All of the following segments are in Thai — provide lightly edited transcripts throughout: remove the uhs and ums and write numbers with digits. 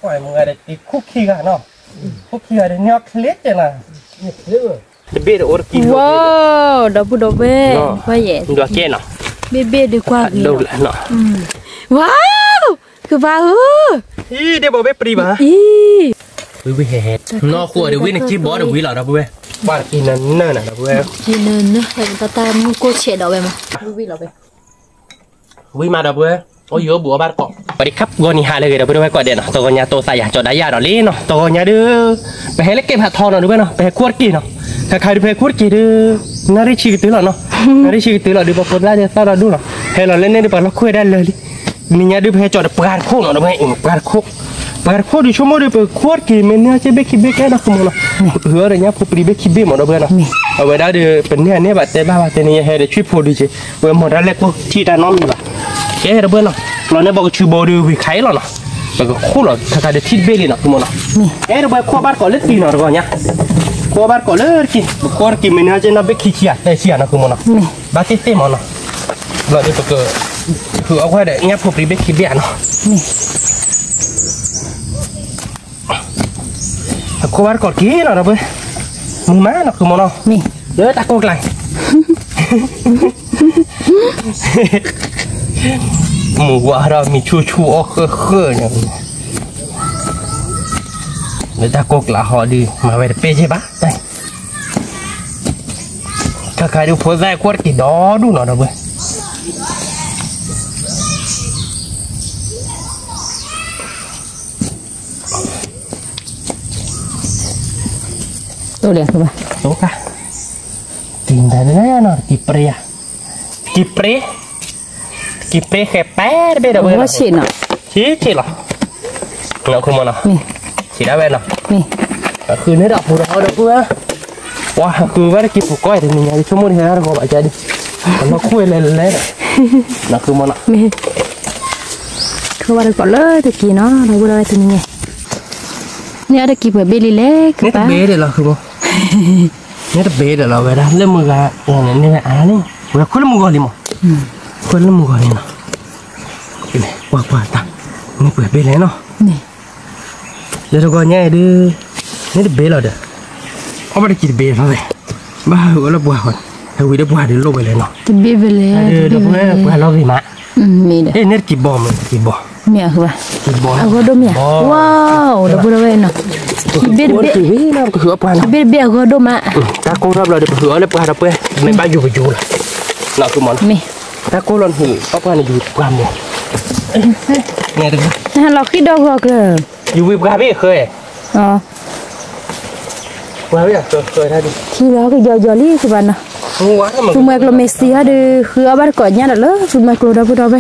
ปล่อยมึงอะไรติดคุกขี้กันเนาะคุกขี้อะไรเนี่ยเคล็ดจังนะจะเบี้ยโอร์กินว้าวดับบุดเบ้ว่าแย่ดูเกนเนาะเบ้ดีกว่าดูแลเนาะว้าวคือว่าอีเดี๋ยวบอกเบ้ปรีมาวิเฮ็ดนอกขัวเดี๋ยววินึกจีบอเดี๋ยววิหล่อดับเบ้บ้านกินนั่นน่ะดับเบ้กินนั่นนะเห็นตาตามึงโคเชดเอาไปมั้ยวิหล่อไปวิมาดับเบ้โอ้ยบัวบ้านเกาะสวัสดีครับวันนี้หาเลยเดี๋ยวไปดูไปก่อนเดี๋ยวเนาะตัวนี้ตัวใส่ยาจอดได้ยาดอลลี่เนาะตัวนี้เด้อไปให้เล็กเก็บหัดทองเนาะดูไปเนาะไปให้ขวดกี่เนาะถ้าใครดูไปขวดกี่เด้อน่าได้ชีกตื้อหรอเนาะน่าได้ชีกตื้อหรอดูบางคนได้จะเศร้าเราดูเนาะให้เราเล่นได้ดูไปเราคุยได้เลยนี่เนี่ยดูไปให้จอดปลาโคกเนาะดูไปปลาโคกดิชั่วโมงดูไปขวดกี่เมเนี่ยจะเบคิเบแค่นะคุณมองเนาะเหืออะไรเงี้ยผู้ปรีเบคิเบหมดดูไปเนาะเอาไว้ได้เดี๋ยวเป็นเนี่ยแบบเต้บ้าเต้เนี่ยให้เดี๋ยวช่วยพูดดิเจ้เว้ยหมดแล้วเล็กพวกที่ด้านน้องมีป่ะแกเดี๋ยวเบิ้ลเนาะเราเนี่ยบอกชื่อบอดูวิไข่หรอเนาะแล้วก็คู่หรอถ้าการเดี๋ยวทิดเบลเนาะคุณมองเนาะแกเดี๋ยวไปขั้วบ้านก่อนเล็กตีเนาะก่อนเนี่ยขั้วบ้านก่อนเล็กกินขั้วกินเมเนี่ยจะน่าเบคิเชียแต่เชียนะคุณมองเนาะบ้าเต้ๆมันเนาะเราเดี๋ยวก็คือเอาไว้เดี๋ยวเนี่ยผู้ปรีเบคิเบเนาะขั้วบ้านก่อนกินเนาะเราเบิ้ลมึงมาเนาะคุณมองเนาะเดี๋ยวตะโกนไกลหมูว่าเรามีชูอ๋อเคอเนี่ยแล้วตะโกกละหอดีมาไว้เป๊ะใช่ปะใช่ถ้าใครดูโพสต์ได้ควรกี่ดอดูหน่อยนะเว้ยตัวเลี้ยงคือปะตัวค่ะกินได้แน่นอนกิเปรียแค่แป๊ดเบดเบอร์ว่าฉีดเนาะฉีดหรอเนาะคุณมอเนาะฉีดได้เว้ยเนาะคือเนื้อดอกผูดอกเพื่อว้าคือว่าได้กินผูก้อยถึงยังชั่วโมงที่แล้วเราบอกใจดิเราคุยเลยเนาะคือมอเนาะคือว่าได้ก่อนเลยตะกี้เนาะเราพูดอะไรถึงยังไงเนี่ยตะกี้เปิดเบลีเล็กเนี่ยเบเดี๋ยวเราคือมอเนี่ยเบเดี๋ยวเราไปได้เริ่มมือกะเนี่ยนี่เราคุยเรื่องมือก่อนดิมั้งคุยเรื่องมือก่อนนี่เนาะนี่ว่าตานี่เปิดเบลเลยเนาะนี่เดี๋ยวก่อนเนี่ยดื้อนี่เบลเราเด้อเขาไม่ได้กินเบลเลยบ้าหัวเราบัวก่อนถ้าวิได้บัวเดี๋ยวลงไปเลยเนาะกินเบลไปเลยเดี๋ยวพวกนี้บัวเราวิมะมีเด้อเนี่ยกี่บ่มันกี่บ่เมียคือว่ากี่บ่เอาก็ดมเมียว้าวเดี๋ยวพูดอะไรเนาะเบลเราก็หัวปลาเบลก็ดมอ่ะตาโก้รับเราเดี๋ยวหัวเลยปลาเราเป้ไม่บ้าอยู่ไปอยู่ละเนาะคือมันตาโก้หล่นหูป้าปลาเนี่ยอยู่กลางหมดเนี่ยดูเราคิดดอกก็อยู่วิบกาพี่เคยอ๋อว่าไม่อยากเคยท่าดิที่แล้วก็ยอลี่คือบ้านนะฟูมาโกลเมเซียดูคือเอาบ้านก่อนเนี่ยแหละเลยฟูมาโกลดับพูดเอาไป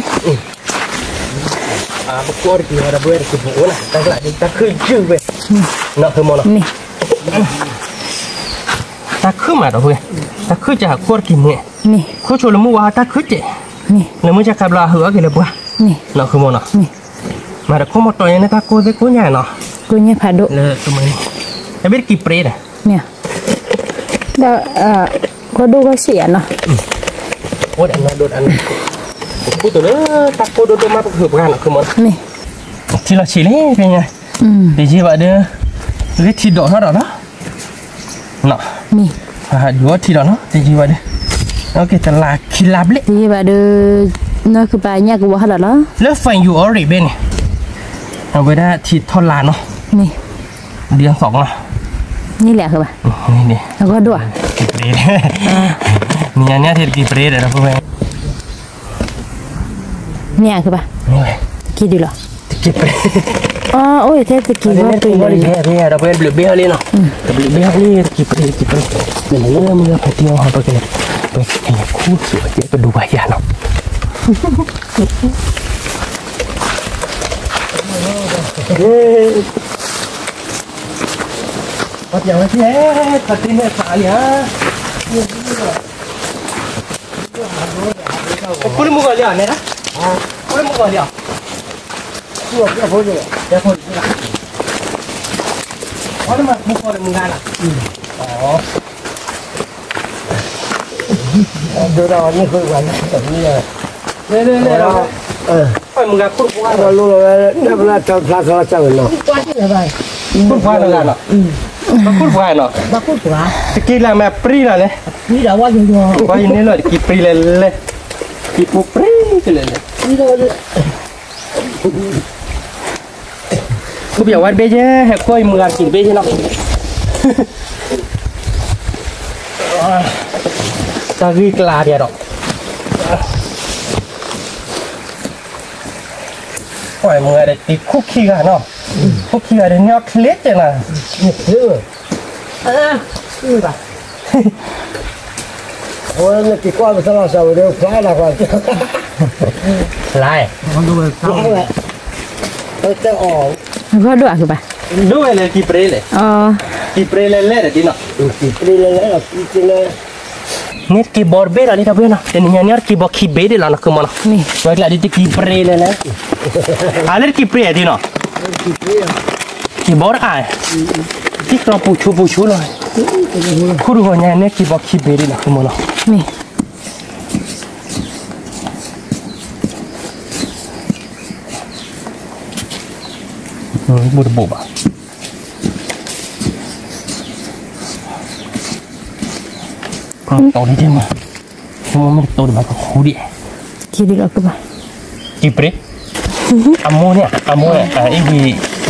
ประกวดกี่วันดับเบิ้ลกี่หัวน่ะตั้งหลายตั้งขึ้นชื่อไปเนาะคือมอเนาะนี่ตั้งขึ้นมาดับเบิ้ลตั้งขึ้นจะขวดกี่เนี่ยนี่เขาชวนเราเมื่อวานตั้งขึ้นเจ๊นี่แล้วมื่อจะขับลาหัวกี่เลยบ้านี่เนาะคือมอเนาะนี่มาเด็กเขาหมดตัวนี้นะตาโก้ได้กูใหญ่เนาะกูใหญ่ผ่าดุเลยตัวมันไอ้เบ็ดกี่เปรย์เนี่ยเดี๋ยวก็ดูก็เสียเนาะโอ้ยอันนั้นโดนอันพูดตัวนี้ตาโก้โดนมาเผือกงานเนาะคือมันนี่ที่เราชี้เลยเป็นไงดีจีว่าเด้อเล็กที่ดอกเท่าไหร่เนาะเนาะนี่อยู่ว่าที่ดอกเนาะดีจีว่าเด้อโอเคแต่ละคิลาบเล็กดีจีว่าเด้อน่าคือไปเนี่ยกูว่าเท่าไหร่เนาะแล้วไฟอยู่ออริเบนเอาไปได้ที่ทอดลานเนาะนี่เดือน2เนาะนี่แหละคือป่ะนี่แล้วก็ด้วยกี่เปรย์เนี่ยที่กี่เปรย์เลยนะพวกเนี่ยคือป่ะกี่ดีหรอกี่เปรย์อ๋อโอ้ยเทสกี่ว่าเป็นเลยเนี่ยเราเป็นเบลเบลเลยเนาะเบลเบลนี่กี่เปรย์เนี่ยเรื่องมือไปเที่ยวหาไปกันไปแข่งคู่สวยเจ๊ไปดูใบยาเนาะปัดอย่างไรที่ปัดที่เนี่ยสายฮะคุณมุกอะไรอ่ะเนี่ยนะคุณมุกอะไรอ่ะตัวเจ้าพ่อเนี่ยเจ้าพ่อเนี่ยอ๋อนี่มันมุกอะไรมึงกันอ่ะอ๋อดูเรานี่คุยกันแบบนี้เลยเรื่อยๆเรา phải một cái phun hoa rồi luôn rồi nó là cho ra cho nó phun hoa là nó phun hoa nó cái kia là mẹ pri là đấy đi đâu qua rồi qua ini lo cái pri lele cái pu pri cái leleกูอยากวัดเบย์ให้ค่อยมือกินเบย์เนาะตะกี้กลาเดียดอกปล่อยมือได้ติดคุกขี้กันเนาะคุกขี้กันเนี่ยเคล็ดจังนะนี่ป่ะ โอ้ยนี่กี่ก้อนมันสลับเสาเดียวคล้ายละก่อน ลาย คล้ายแหละจะออก ก็ด้วยคือป่ะ ด้วยเลยกี่เปรย์เลยกี่เปรย์เลยเด็ดดิเนาะ กี่ปีเลยแล้วกี่เลย นี่กี่บอร์เบร์อะไรทับเนาะแต่เนี่ยเนี่ยกี่บอกขี้เบย์แล้วนะคือมันนี่ว่าแล้วดิกี่เปรย์เลยนะอะไรกี่เปรย์ดิเนาะกี่บอร์อะไรที่เราปูชูเลยคุณรู้ว่าเนี่ยกี่บอกขี้เบย์นะคือมันนี่บุตรบุบอ่ะโตนี่ใช่ไหมมันไม่โตแบบคู่ดิ กี่ดีแล้วคือป่ะ กี่เปรย์อาโมเนี่ยอีวี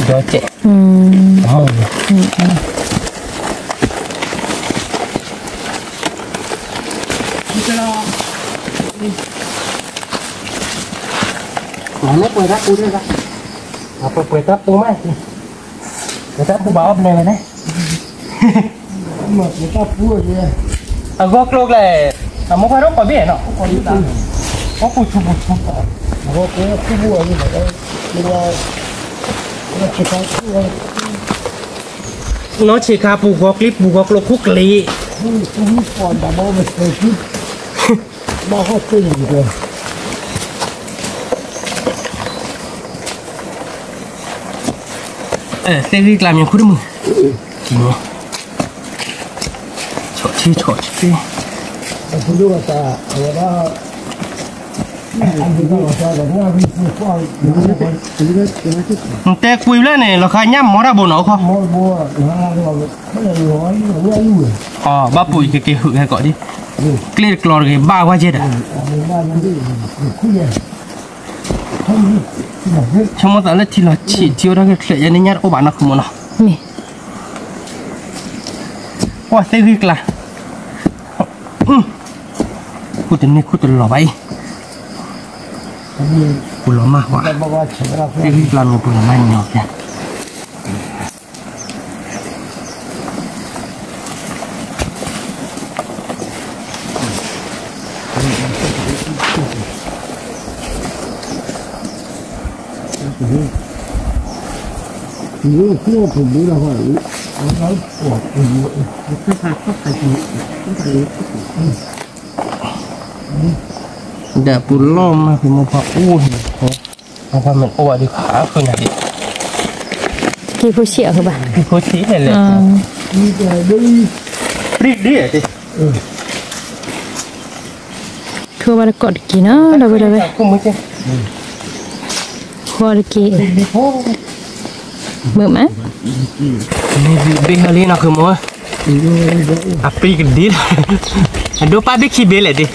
ดอเจอาโมเนี่ยมันไม่เปิดรับกูด้วยครับเอาเปิดรับกูไหมเปิดรับกูบ้าอบเลยนะหมดไม่ต้องพูดเลย เอาก็กลัวเลยเอาไม่ค่อยรู้ก่อนเบี้ยเนาะก่อนดีตาเพราะปูชูก่อน โอ้โหพูดอยู่ไหนก็ไม่ได้ไม่คิดว่าพูด nó chỉ cả bù gọc clip bù gọc lô khúc lìพูดก่อนแต่ไม่เคยคิดมาเขาตื่นเลย thế đi làm những khu mừng gì nhỉ chỗ chiผมดูว่าแต่ว่าอันนี้ก็ว่าแต่ว่ามีผู้ฟังอยู่ในคน แต่คุยแล้วเนี่ยเราขายย่ำมอระบนเอาเขา มัวมัวเราไม่ได้ร้อยไม่ได้อยู่ อ๋อบ้าปุ๋ยกี่หึให้ก่อนดิเกลียดกรอดกี่บ้าว่าเจ็ดอ่ะ บ้านมันดีคุยช่างมันแต่ละทีเราฉีดเจียวได้ก็เคลียร์ในยัดโอบานักขโมยเนาะ นี่ ว่าเซริกละกูจะนี่กูจะหล่อไปกูหล่อมากว่ะเซริกละเนี่ยกูหล่อมากเนาะจ้ะอยู่ที่ผมดูแล้วว่าเราปวดอยู่ถ้าพาเข้าไปที่เดี๋ยวปูล้อมมาคือมันพออู้เห็นมันพอมันอ้วนดีขาคือไงดิ กี่ผู้เชี่ยวคือป่ะ พี่โคชีเห็นเลย มีแต่ดี รีบดิอ่ะดิ คือว่ากดกี่เนาะเราไปเลย กูมึงจิ ควอกี่ รีบโอ้ มือมั้ย นี่บีฮาลีนะคือมั้งอ่ะปีกดีดูป้าบิ๊กขี้เบลเลยดิ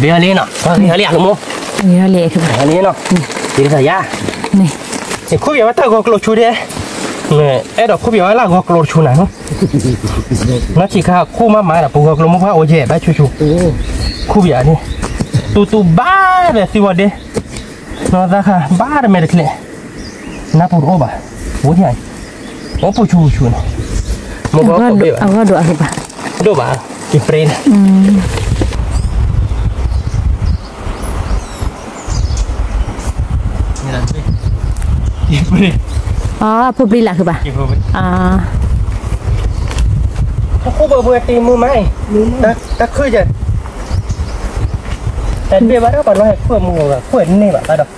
บีฮาลีนะบีฮาลีอะไรมั้ง นี่เราเละคือป่ะ อันนี้เนาะดีสักอย่าง นี่ ไอ้คู่เบียร์ว่าตากอกโลชูเด้เนี่ยไอ้ดอกคู่เบียร์ว่าลากอกโลชูไหนเนาะนักขี่ข้าคู่มาหมายละปูกอกโลมุพะโอเย่ไปชูคู่เบียร์นี่ตูบ้าเลยสิวะเด้นอตาค่ะบ้าเลยไม่ได้เลยน้าปูโอ้บ่าโอ้ยไงโอ้ปูชูเนาะมึงก็เบียร์ เอาก็ดูคือป่ะ ดูบ่ากี่เฟรนกี่เฟรน อ๋อผู้บริหลักคือป่ะ กี่เฟรน อ่า คู่เบอร์ตีมือไหมตะคือจะแต่เบี้ยว่าเราบอกว่าให้คู่มือแบบคู่นี่แบบอะไรดอก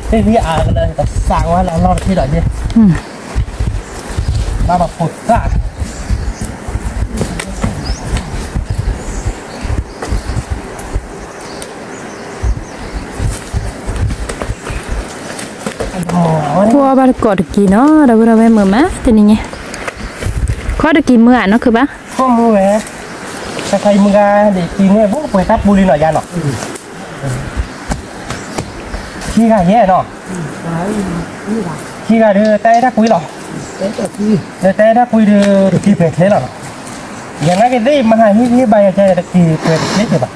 ที่พี่อ่านเลยแต่สั่งว่าเราลองที่ไหนดิมาแบบปุดซ่า พัวบาร์กอดกี่เนาะเราไปเมื่อมาแต่นี่ไงข้อตะกี้เมื่อเนาะคือปะข้อมือแหวะใครมึงกาเด็กกินเนี่ยพวกไปทับบุรีหน่อยยาเนาะขี้กาแย่เนาะขี้กาเดือแต่ถ้าคุยหรอแต่ถ้าคุยเดือกี่เป็ดเท่หรออย่างนั้นก็ได้มาให้ที่ใบใจตะกี้เป็ดเล็กเลยปะ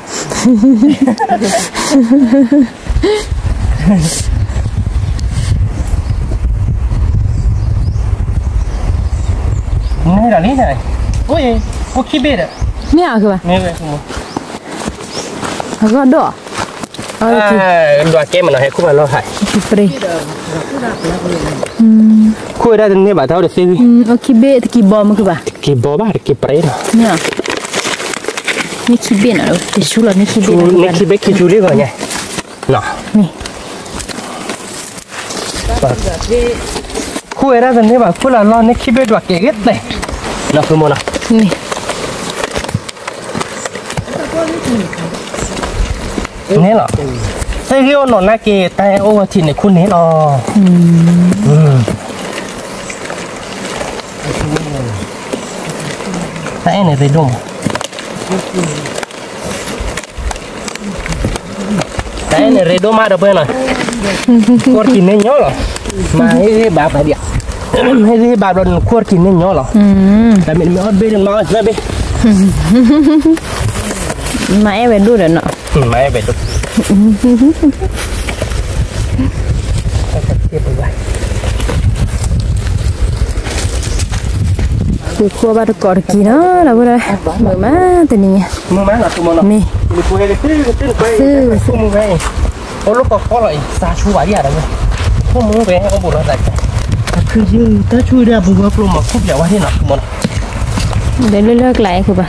นี่ด่านี่ไหนโอ้ยกูขี้เบ็ดอ่ะเนี่ยคือปะนี่เลยคุณแล้วก็ดอกดอกเกมมันเราให้คู่มันเราถ่ายปรีคู่ได้ตรงนี้บ่าเท่าเด็กซีโอเคเบ็ดกี่บอมคือปะกี่บอบ้ากี่ปรีนะเนี่ยนี่ขี้เบ็ดนะที่ชูแล้วนี่ขี้เบ็ดนี่ขี้เบ็ดขี้ชูรี่ก่อนไงเนาะนี่คู่ได้ตรงนี้บ่าคู่เรานี่ขี้เบ็ดดอกเกล็ดเลยเราคือโมนะนี่เหรอใช่ที่ว่าหนอนนาเกแต่โอ้ทีนี่คุณนี่หรอแต่เนี่ยไปดุมแต่เนี่ยเรดมาดับเบิ้ลหน่อยควรกินเนี่ยเยอะหรอมาให้บาปอะไรเดียวให้บาปเราควรกินเนี่ยเยอะหรอแต่ไม่อดเบี้ยมาใช่ไหมมาเอเวนดูเดี๋ยวเนาะมาเอเวนดูคือครัวบาร์กอดกี่เนาะเราไปเลยเมื่อมาแต่นี่มือมาหน่อยตัวมันนี่มีคุยกันตื้อไปซื้อมือไงโอ้ลูกก็ขอเลยซาชูไว้อะไรเลยพวกมือไปให้เขาบุญเราใส่คือยืดถ้าช่วยได้บุญว่าปลุกมาคุบอย่าว่าที่หนักมันเดี๋ยวเลิกไหลคือปะ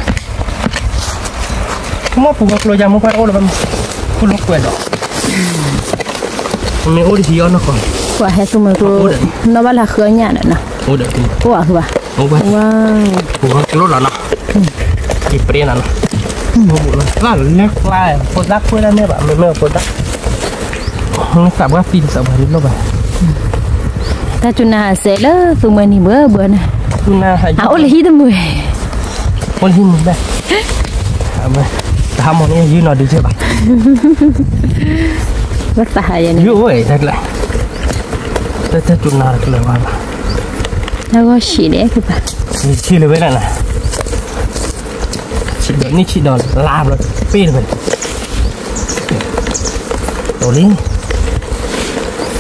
มอปูกับเรายังไม่พอโอ้แล้วมันคุณลูกเกลือหรอมันมีโอ้ดิสิย้อนนะก่อนว่าให้สมัยกูนวัตละเคยเนี่ยนะโอ้เด็กกูว่าคือปะโอ้บ้าว้าวปูกับรถแล้วนะอีเปรี้ยนะนะโอ้บุญเลยว่าเล็กลายโคตรรักเพื่อนเนี่ยแบบไม่โคตรรักนี่สับว่าปีนสับอะไรรู้ป่ะถ้าจุน่าเสร็จแล้วสมัยนี้เบื่อนะจุน่าหายเอาเลยที่ตะมือคนที่มึงได้ทำมันนี่ยืนนอนดีใช่ปะก็ตายอย่างนี้ยืดเว้ยได้เลยแต่จุดน่ารักเลยว่าแล้วก็ฉีดเด็กคือปะฉีดเลยไว้นั่นนะฉีดแบบนี้ฉีดโดนลาบเลยปีนไปโอ้ลิง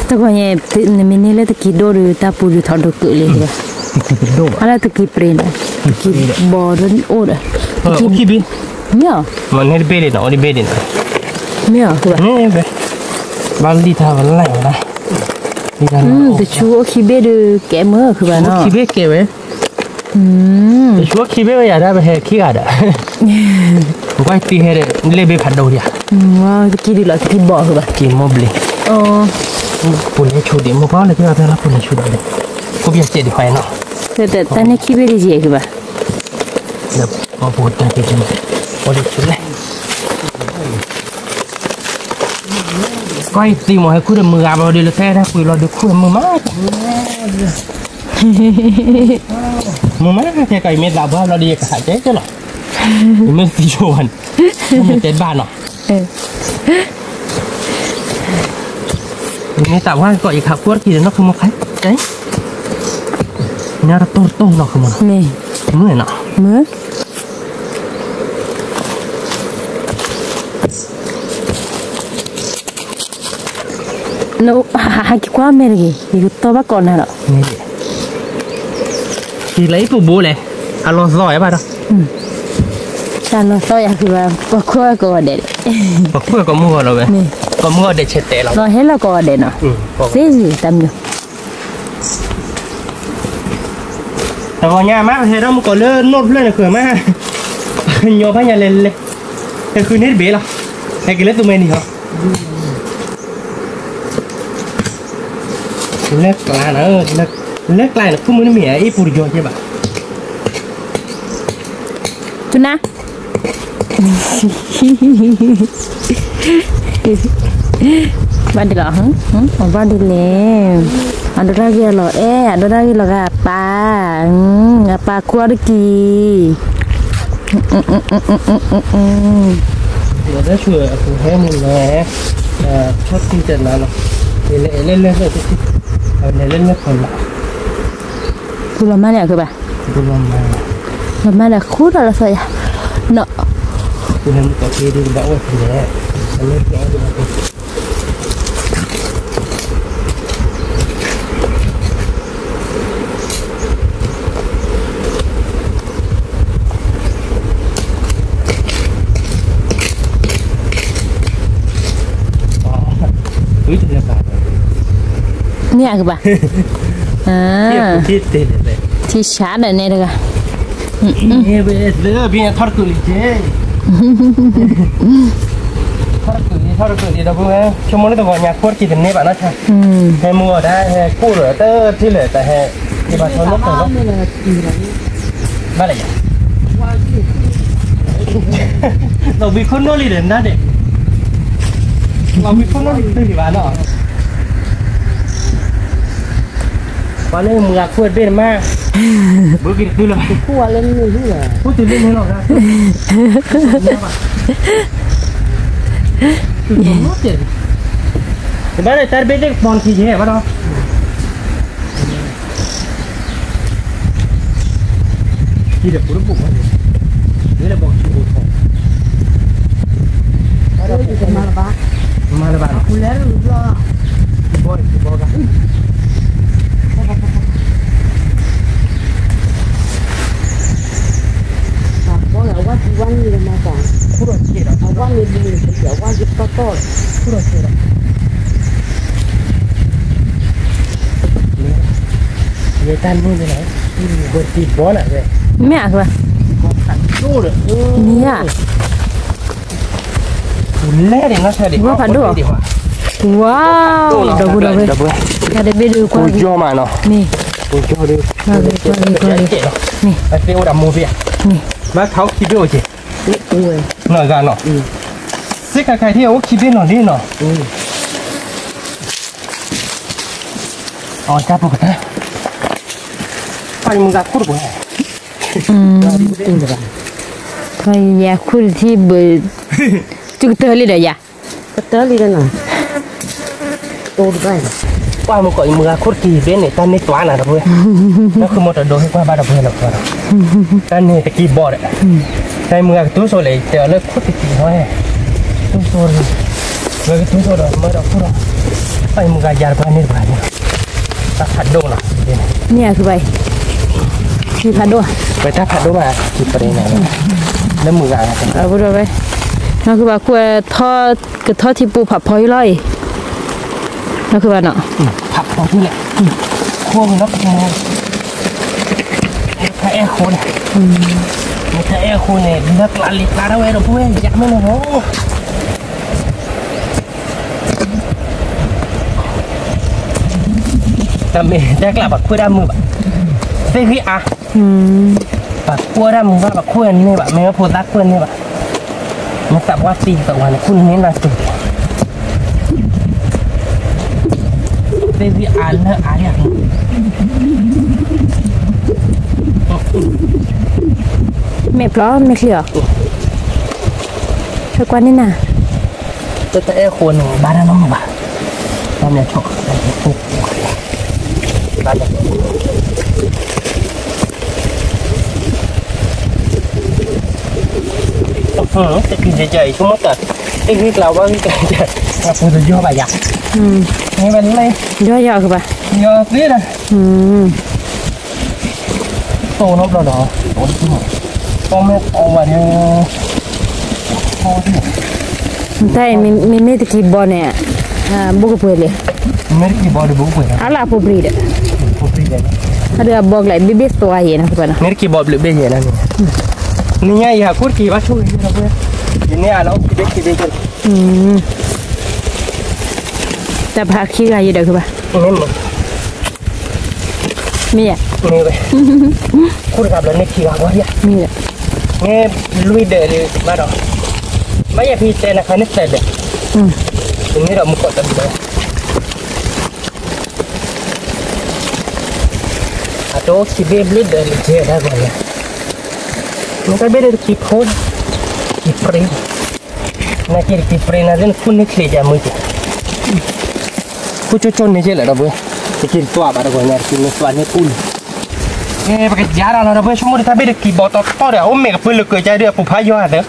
แต่ก็เนี่ยมินิเลยตะกี้โดนตาปูดูทอดกุเลยใช่ปะอะไรตะกี้เปลี่ยนตะกี้บอลโอ้ยตะกี้บีเนี่ยมันนี่เบรดนะโอ้ยเบรดนะเนี่ยคือนี่เบรบาลีท่าวันไรนะแต่ชัวขี้เบรแกเมื่อคือบ้านเนาะขี้เบรแกเว้ยแต่ชัวขี้เบรอยากได้ไปให้ขี้กันอ่ะก็ตีให้เล่เบผัดดาวเนี่ยว้าวตะกี้ดีละตะกี้บ่คือบ้านกินมอบเลยอ๋อปุ่นให้ชูดิมบ้าเลยที่ว่าเป็นรับปุ่นให้ชูดิก็เบียดเจ็ดดีไฟเนาะแต่เนี่ยขี้เบรดีคือบ้านเดี๋ยวมาพูดกันจริงโอ้ยชุดเลยก็ไอ้ตีหมอให้คุยมืออาบเราดีเลยแท้นะคุยเราดูคุยมือมากแค่ไก่เม็ดดาวบ้าเราดีกับหายใจก็หรอไม่ตีชวนไม่เจ็ดบ้านหรอนี่แต่ว่าก็อีกขับพวดกี่เดือนนักขโมยใครใจเนี่ยเราโต้หรอกขโมยนี่เมื่อเนาะเมื่อno qua mẹ gì thì tôi bắt con này đó thì lấy phụ bố này alo giỏi bạn đó alo giỏi à thì bà qua có để bà qua có mua rồi vậy có mua để chết tệ lắm rồi hết là có để nó thế gì tầm nhỉ vào nhà má thế đó một còn lên nốt lên là cửa má nhiều phải nhà lên lên cái cứ nét bé là hay cái lấy tụi mình thì hảเล็กลายนะเล็กลายนะคุณมันมีไอ้ปูริโยใช่ปะจุนะ บ้านดีเหรอบ้านดีเลยอันนั้นก็เหรออันนั้นก็เหรอกับปลาคั่วตะกี้เดี๋ยวได้ช่วยคุณให้มึงนะชอบกินจัดนะเนาะเล่นเลยที่เอาเล่นคนละ คุณละมาเนี่ยคือป่ะ คุณลองมา ละมาเนี่ยคู่เราใส่เนาะ คุณให้มึงต่อทีดูบ้าว่าทีนี้อันนี้แกดูมาเนี่ยคือป่ะที่ตีเลย ที่ชาร์จเนี่ยเลยกันนี่เว้ยเด้อพี่ทอดกุลีเจ้ทอดกุลีเราเพิ่งชั่วโมงนี้ตัวอยากพูดกี่เนี่ยบ้างนะจ๊ะให้มัวได้ให้กู้เหลือเตอร์ที่เหลือแต่ให้ที่บ้านชนรถตัวรถบ้านอะไรอย่างเรามีคนน้อยเลยนะเด็กเรามีคนน้อยเลยที่บ้านเนาะวันนี้มึงอยากพูดเป็นมากบุกินคืออะไรคู่เล่นนี่ที่ไหนพูดถึงเรื่องนี้หรอกนะคือบ้านไหนแต่เป็นเด็กบอลขี้เหี้ยป่ะเนาะที่เด็กปุ๊บปุ๊บมาเลยนี่แหละบอกขี้บุตรเราจะมาละบ้าคุณแล้วหรือเปล่าบอกกันว่าที่วันนี้มาจากผู้รักษาเอาวันนี้ดีเดี๋ยววันที่ต่อผู้รักษาเนี่ยตันนู่นไปไหนกดตีบอลอ่ะเว้ยไม่อ่ะคือป่ะนู่นเลยเนี่ยคุณแร่เด็กนะใช่ดิว่าผัดด้วยว้าวดับเบิ้ลอย่าได้ไปดูกว่ากูย่อมาเนาะนี่กูย่อดูมาเลยนี่ไอ้เตี้ยวดำมูฟี่นี่มาเขาคิดด้วยสินี่เอ้ยหน่อยกันเนาะสิใครที่เอาคิดด้วยหน่อยนี่เนาะอ๋อจับปกติไปมึงกับคู่บ่เนี่ยพยาคู่ที่เบอร์จุกเตอร์เลยเดี๋ยวยาก็เตอร์เลยนะโตได้ว่ามึงก็มึงกับคู่กี่เป็นเนี่ยตอนนี้ตัวน่ะนะเพื่อนนั่นคือหมดโดนให้กว่าบ้านเราเพื่อนหรอกตอนนี้ตะกี้บอดอ่ะในมึงกับตู้โซเลยเจอเลิกคู่ตะกี้น้อยตู้โซเลยเลิกตู้โซเลยเมื่อเราคู่เราไปมึงกับยาบ้านนี่บ้านเนี่ยตัดผัดโดนอ่ะเนี่ยคือไปที่ผัดด้วยไปตัดผัดโดนมาคิดประเด็นไหนแล้วมึงอะไรกันเอาไปด้วยไปนั่นคือว่าคุยทอดกับทอดที่ปูผัดพอยร้อยนั่นคือว่าเนาะผัดพอที่แหละโค้งนักมวยถ้าแอร์โค้งถ้าแอร์โค้งเนี่ยนักลิตาเอาไว้เราพูดอยากไม่เลยโอ้แต่เมื่อได้กลับแบบคุยได้มือแบบเฮ้ยอ่ะแบบคุยได้มือว่าแบบคุยอันนี้แบบไม่ว่าพูดรักคุยนี่แบบมันสับว่าตีกับวันคุณนี่น่าจุดเฮ้ยอ่านแล้วอ่านอย่างไม่พร้อมไม่เคลียร์ช่วยกวนนี่นะแต่ไอ้คนบ้านน้องบ้านบ้านเนี่ยชอบปุ๊บบ้านเนี่ยแต่กินเฉยๆชั่วโมงแต่ไอ้ที่เราว่าที่จะมาพูดถึงย่อใบหยักนี่เป็นอะไรย่อคือปะย่อนี่นะโตนบเราโตที่ไหนก็ไม่เอาวันนี้โตที่แต่ไม่ตะกี้บอลเนี่ยบุกเปิดเลยไม่ตะกี้บอลบุกเปิดอะไรพวกบรีดถ้าเดือบบอกเลยบิ๊กตัวเหี้ยนะคือปะนะไม่ตะกี้บอลหรือเบี้ยนะนี่ไงอยากพูดกี่ว่าช่วยเราเพื่อนทีนี้เราคิดได้กันแต่พักขี้อะไรอยู่เดี๋ยวคือปะนี่มั้งมีอ่ะมีไปพูดกับเราเนี่ยขี้ว่าว่าเนี่ยมีอ่ะนี่ลุยเดอร์เลยมาดอกไม่อยากพี่เจนนะคันนี้เสร็จเลย ini dah muka tak boleh. Atau kibe beli dari je dah kau ya. Muka beli dari kipon, kipre. Nak kiri kipre nanti pun ni kerja mungkin. Kucocon ni je lah dah boleh. Kiri tua pada kau nyari kiri tua ni pun. Pakai jarang lah dah boleh semua tapi dari kibot tor dah. Om mereka perlu kerja dia apa payo ada.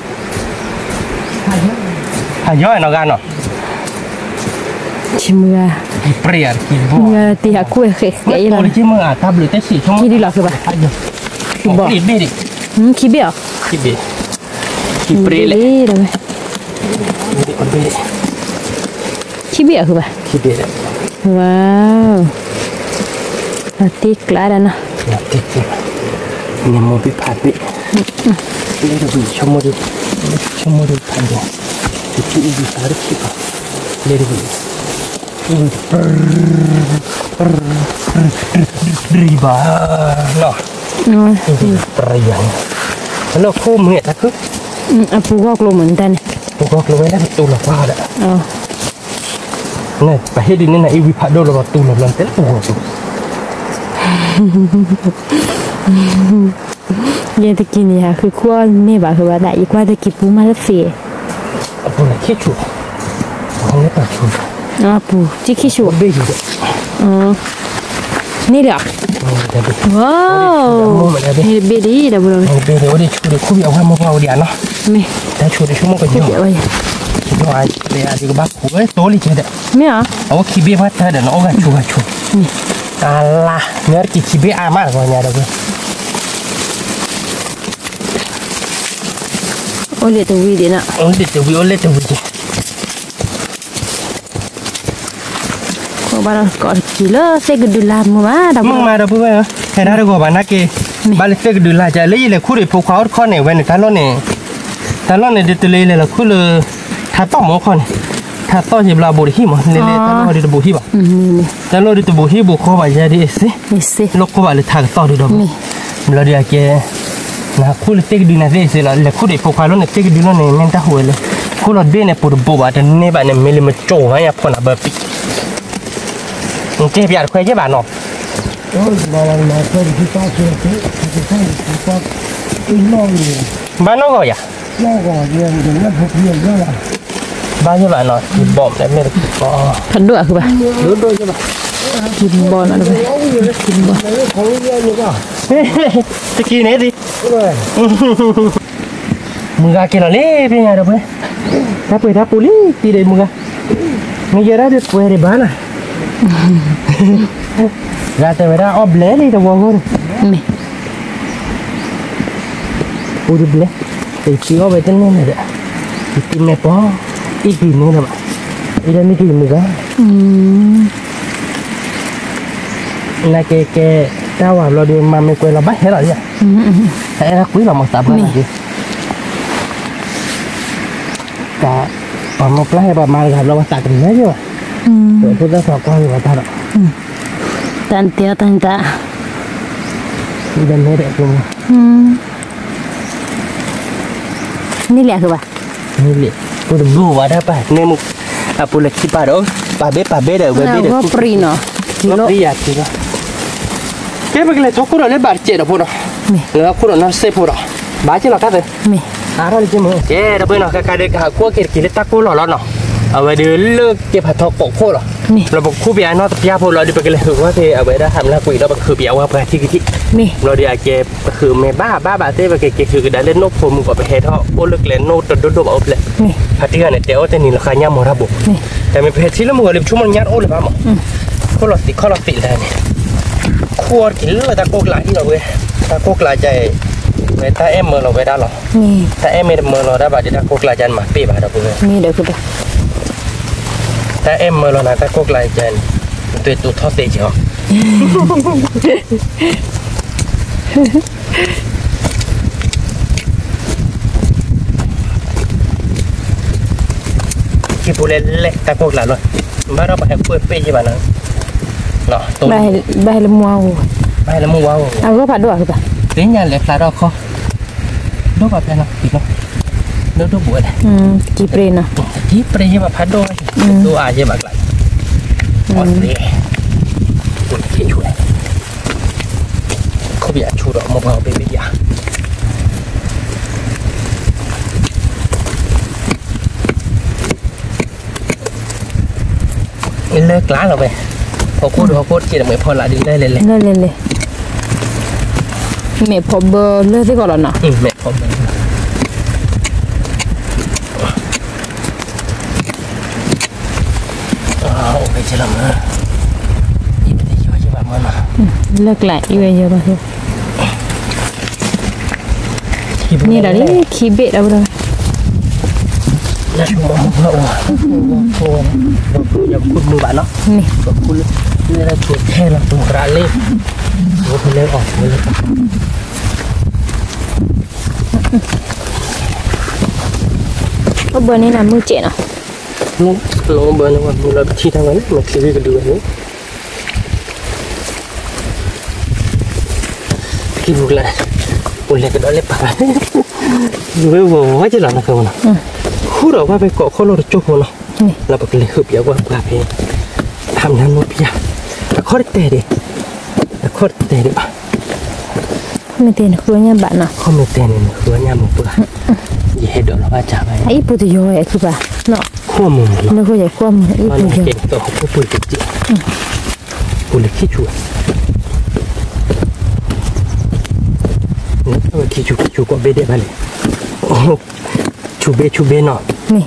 Payo nak kan? Cuma Prayer kibo. ya tiap kue kayak Kalau lah. cuma tablet tadi semua. Kiri lah ke bah? Ayo. Kibo. Beri. Kibia. Kibe. Kipre le. Dah. Beri. Kibia ke bah? Kibe le. Wow. Nanti kelar dah. Ya tipu. Ini mau pipapi. Ini dah beri semua tu. Semua tu panjang. Itu ini tarik kita. Lihat dulu. Riba lah. Perayaan. Kalau kau mengat aku, Apa gua kalau mentan? kau keluar dah betul lah apa ada. Oh. Nah, pahit ini nak ibu padu lah betul lah lantai tu. Yang terkini aku kuat ni bah aku ada ikut ada kipu malah sih. Apa nak kecu? Orang tak cu. Apa? Cik kisu. Begi juga. Ni dah. Dah begi. Wow. Ni bedi dah belum. Begi dia cu dia kubi awak mau dia noh. Ni. Dah cu dia semua kau Cik jauh. apa ya? Jauh aja. Dia ada ke baku. Toli cedek. Ni ah. Awak kibi mata dah nak orang cu. Ni. Alah, ngerti kibi amat kau nyara tu. Oleh tu widi nak. Oleh tu. Kau barang kau kilo saya gedul lama dah. Mung ma dah apa? Hai dah kau bana ke? Balik tu kedua lah. Jadi le kuri pukau kau ni, when talon ni dia tu le kul tato mo kau ni. Tato je belah boleh hima. Le talon dia tu boleh hima. Ni. Talon dia tu boleh hima kau baca dia isi. Isi. Lok kau balik tato dia tu. Ni. Belah dia ke. Nah kul tek di nasi se la le kuri pukau ni tek di lo ni minta huele. Kul dia ni pun boba dan ni ba ni mili macam ya pun apa pi. Mungkin biar kau je ba no. Oh, malam malam kita kita ini Ba no kau ya. yang dengan hujan lah. Ba je ba no. Di bom dah mili. Oh. Kedua aku bah. Duduk je ba. Kimbol ada bah. Kimbol. Kalau dia ni kan. Teki ni di. Muka kira le punya ada apa? Dah pulih tidak muka. Mengira dia punya di mana? Gata merah obleh ni tu wong. Ni. Udah bleh. Teki oh betul ni ada. Teki ni po. Iki ni ada. Ida ni kiri muka. Nak ke tahu kalau dia mami kau lah bahaya lah ya. Saya aku lah mau sabar lagi. Tak, mami pelah ya mami kalau tak kena je. Itu dah sakau ni batal. Tante. Ida merek tu. Ni lihat aku bah. Ni le. Udah blue ada apa? Ni mu apa lagi paro? Pabe dah. Nah, gua perino. Kilo. Iya kilo. Kaya bagla tu kurang lebar cera pura. Ni. Lebar kurang nasi pura. Baca lah kata. Ni. Arah je mu. Dah boleh nak kakak dia aku kira tak kulah lah no. Awak dia le ke patok pok lah. Ni. Lepas ku biar no tapi apa lah dia pakai leher aku tu awak dah hamil aku dah pakai biar awak pakai kiki. Ni. Lo dia ke pakai me ba tu pakai kiki ke dalam no pun muka pakai tu boleh kelen no terdodo awak le. Ni. Hati kan dia awak ni lah kanya mau rabu. Ni. Tapi pakai sila muka lebih cuma nyar oleh apa? Kalau si dah ni. Kuat gila tak kok lagi lah gue. Tak kok lagi. Ta em mơ lo về đó rồi. Ta em mơ lo đã bà đi đã cốt lại chân mà pi bà đó vừa. Ni được rồi. Ta em mơ lo là ta cốt lại chân. Tuyệt tụt thoát tệ chưa? Khi phụ lên lệ ta cốt lại rồi. Bà đó bà hãy quên pi cho bà nó. Nó tôi. Bài là mua. Bài là mua wow. À có phải đuổi không? Tính nhà lệ là đâu không? Đâu bà cái nào? Thịt nó. nó đâu buồn này chi pre nè chi pre nhưng mà phá đôi đôi ai chứ mà lại còn gì buồn khi chuột không bị chuột đó mà vào bên bây giờ mình lơ lá rồi vậy họ cốt chỉ là mấy phò lại đi đây lên mẹ phò bơ lơ thế gọi là nào mẹ phò bơ ok chưa làm nữa đi bây giờ chứ bà mơn à lơ lại đi bây giờ bà thôi như là đấy khi bệ đâu đâu là chúng mong hậu giờ cút mưa bạn nó nè cút lên là chuột thế là tung ra lên nó phải lên ọt lên có bữa nay là mưa trẻ nào nó bữa nay mà mưa là chi thằng ấy mà khi cái đường ấy khi buộc lại cái đó lấy bà với vô chứ là nó không nào khu đó quaไปเกาะเขาเราจะโจมเนาะเราไปเลยฮึบยาวกว่าไปทำนั้นหมดพี่แล้วข้อเตะดิแล้วข้อเตะดิป่ะ ไม่เต้นคือเนี่ยบ้านน่ะ ข้อไม่เตะเนี่ยคือเนี่ยมึงป่ะยี่เห็ดเราว่าจ่าไป ไอ้ปุถุยอยคือป่ะเนาะ ข้อมึงเนาะ แล้วก็ใหญ่ข้อมือไอ้ มัน ปุถุย เก่งตัวเขาปุยจริงปุยขี้ชัวนี่มันขี้ชัวก็เบเดไปเลยชูเบเนาะ นี่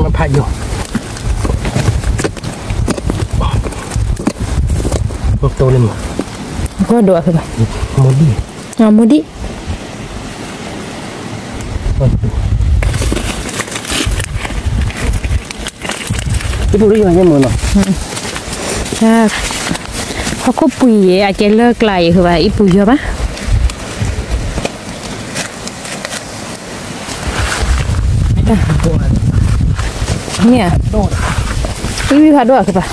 มันพายอยู่มันโตเลยมั้ง ก็ดูคือป่ะ โมดี โมดิที่พูดเรื่องนี้มึงเนาะ ใช่เขาก็ปุ๋ยอาจจะเลิกไกลคือป่ะไอ้ปุ๋ยเยอะปะเนี่ยวิพาด้วยคือป่ะ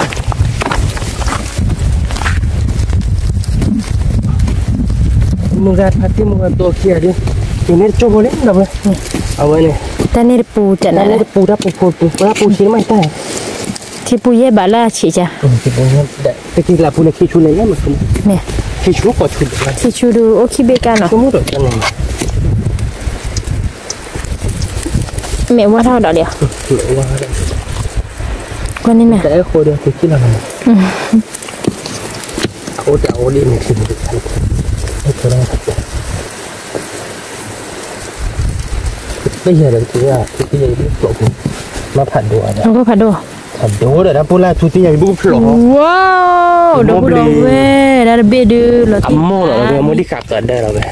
มึงรัดพัดที่มึงตัวเขียดิทีนี้โจโบเล่นนะเว้ยเอาไว้เนี่ย แต่นี่ปูจัด นั่ นะ นปูรับปูชิ้นไม่ได้ ที่ปูเย่บาล่าฉีจ้ะ ที่ปูเนี่ยไปกินลาปูเนี่ยคิดชุเลยเนี่ยมันคือ เนี่ย คิดชุก็ชุดเลย ที่ชูดูโอคิเบกันเนาะ สมมติว่าจะเนี่ย แม่ว่าเท่าดอกเดียว หรือว่า คนนี้แม่ แต่ไอ้โคเดียวคือกินอะไรเขาจะเอาดีเนี่ยคือมันจะไอ้ตัวนั้นไม่ใช่เลยที่ว่าที่ยังไม่จบมาผัดดูอะไร เขาก็พัดดู ผัดดูเดี๋ยวนะพูดแล้วที่ยังบุกหลง ว้าวดอกบัวเว้ยได้เบ็ดดูหลอด อัมโม่เหรอเดี๋ยวโมดิขับกันได้เราเลย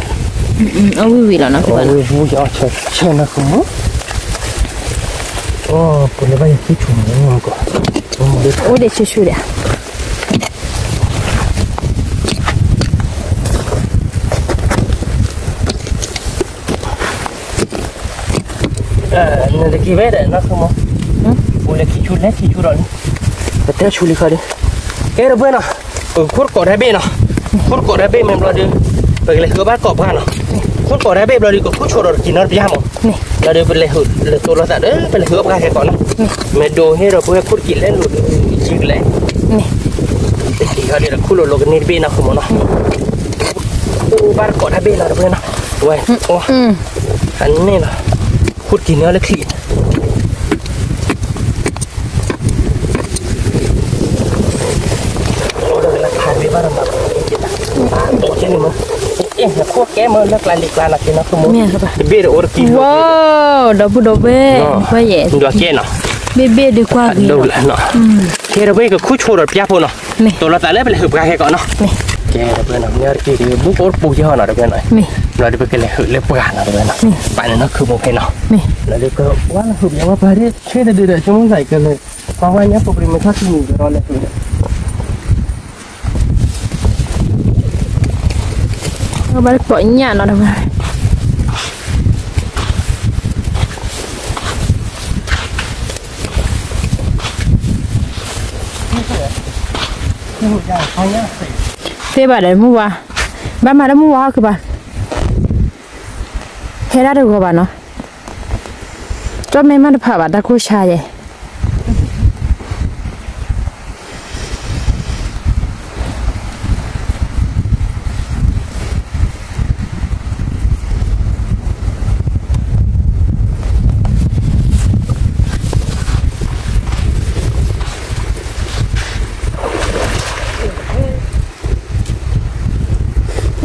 เอาวิแล้วนะคือ โอ้ ว่าย ฟูจะเอาเชิญนะคุณมั้งโอ้ปุ่นเลยว่ายังคิดถึงเรื่องก่อนโอ้ โอ้เด็กชูเดียนั่นจะกี่เวทนะคุณมั้งปุ่นเลยคิดชุดเล็กคิดชุดร้อนแต่เท่าชุดเลยค่ะดิเอ๊ะเราเพื่อนเนาะคุดกอดได้เบ้เนาะคุดกอดได้เบ้มันเราดิไปเลยคือบ้านกอบบ้านเนาะคุดกอดได้เบ้เราดิก็คุดชัวร์กินน้ำพิจารณาเราเดินไปเลยหุ่นเลยตัวเราแต่เด้อไปเลยคือบ้านแค่ก่อนนะเมดูให้เราเพื่อคุดกินเล่นหลุดจริงเลยแต่ที่เขาเดี๋ยวคุดเรากันนี่เบ้นะคุณมั้งเนาะโอ้บ้านกอดได้เบ้เราเพื่อนเนาะเว้ยโอ้อันนี้เนาะคุดกินเนื้อเล็กขีดบ้านเราโตเช่นนี้มั้งเอ๊ะพวกแกมันเลิกลายลิกลายนักกินนะคุณมั้งเบี้ยเดี๋ยวโอร์กินว้าวดอกบัวเว้ยว่าเย่ ดูแกเนาะ เบ็ดดีกว่า ดูแลเนาะแกเราเว้ยก็คู่โชว์รถพิจารณาเนาะตัวเราแต่เล่ไปเลยหืบกันแค่ก่อนเนาะแกเราเป็นเนี่ยกี่เดือนบุกโอร์ปูยี่ห้อเนาะเราเป็นหน่อยเราได้ไปกันเลยหืบเล็บกันเนาะเราเป็นเนาะไปเนี่ยนะคือโมเพนเนาะเราได้ก็ว่าหืบยังว่าไปได้เชื่อเดือดชั่วโมงใส่กันเลยเพราะว่าเนี่ยปกติมันถ้าที่มีรอเลยหืบเอาไปปล่อยหญ้าเนาะทำไม หุ่นใหญ่เขาเนี่ยเทบาได้มู่ว่าบ้านมาได้มู่ว่าคือบ่เฮ็ดได้ก็บ่เนาะจอมแม่มาได้ผ่าบาดาโคชาย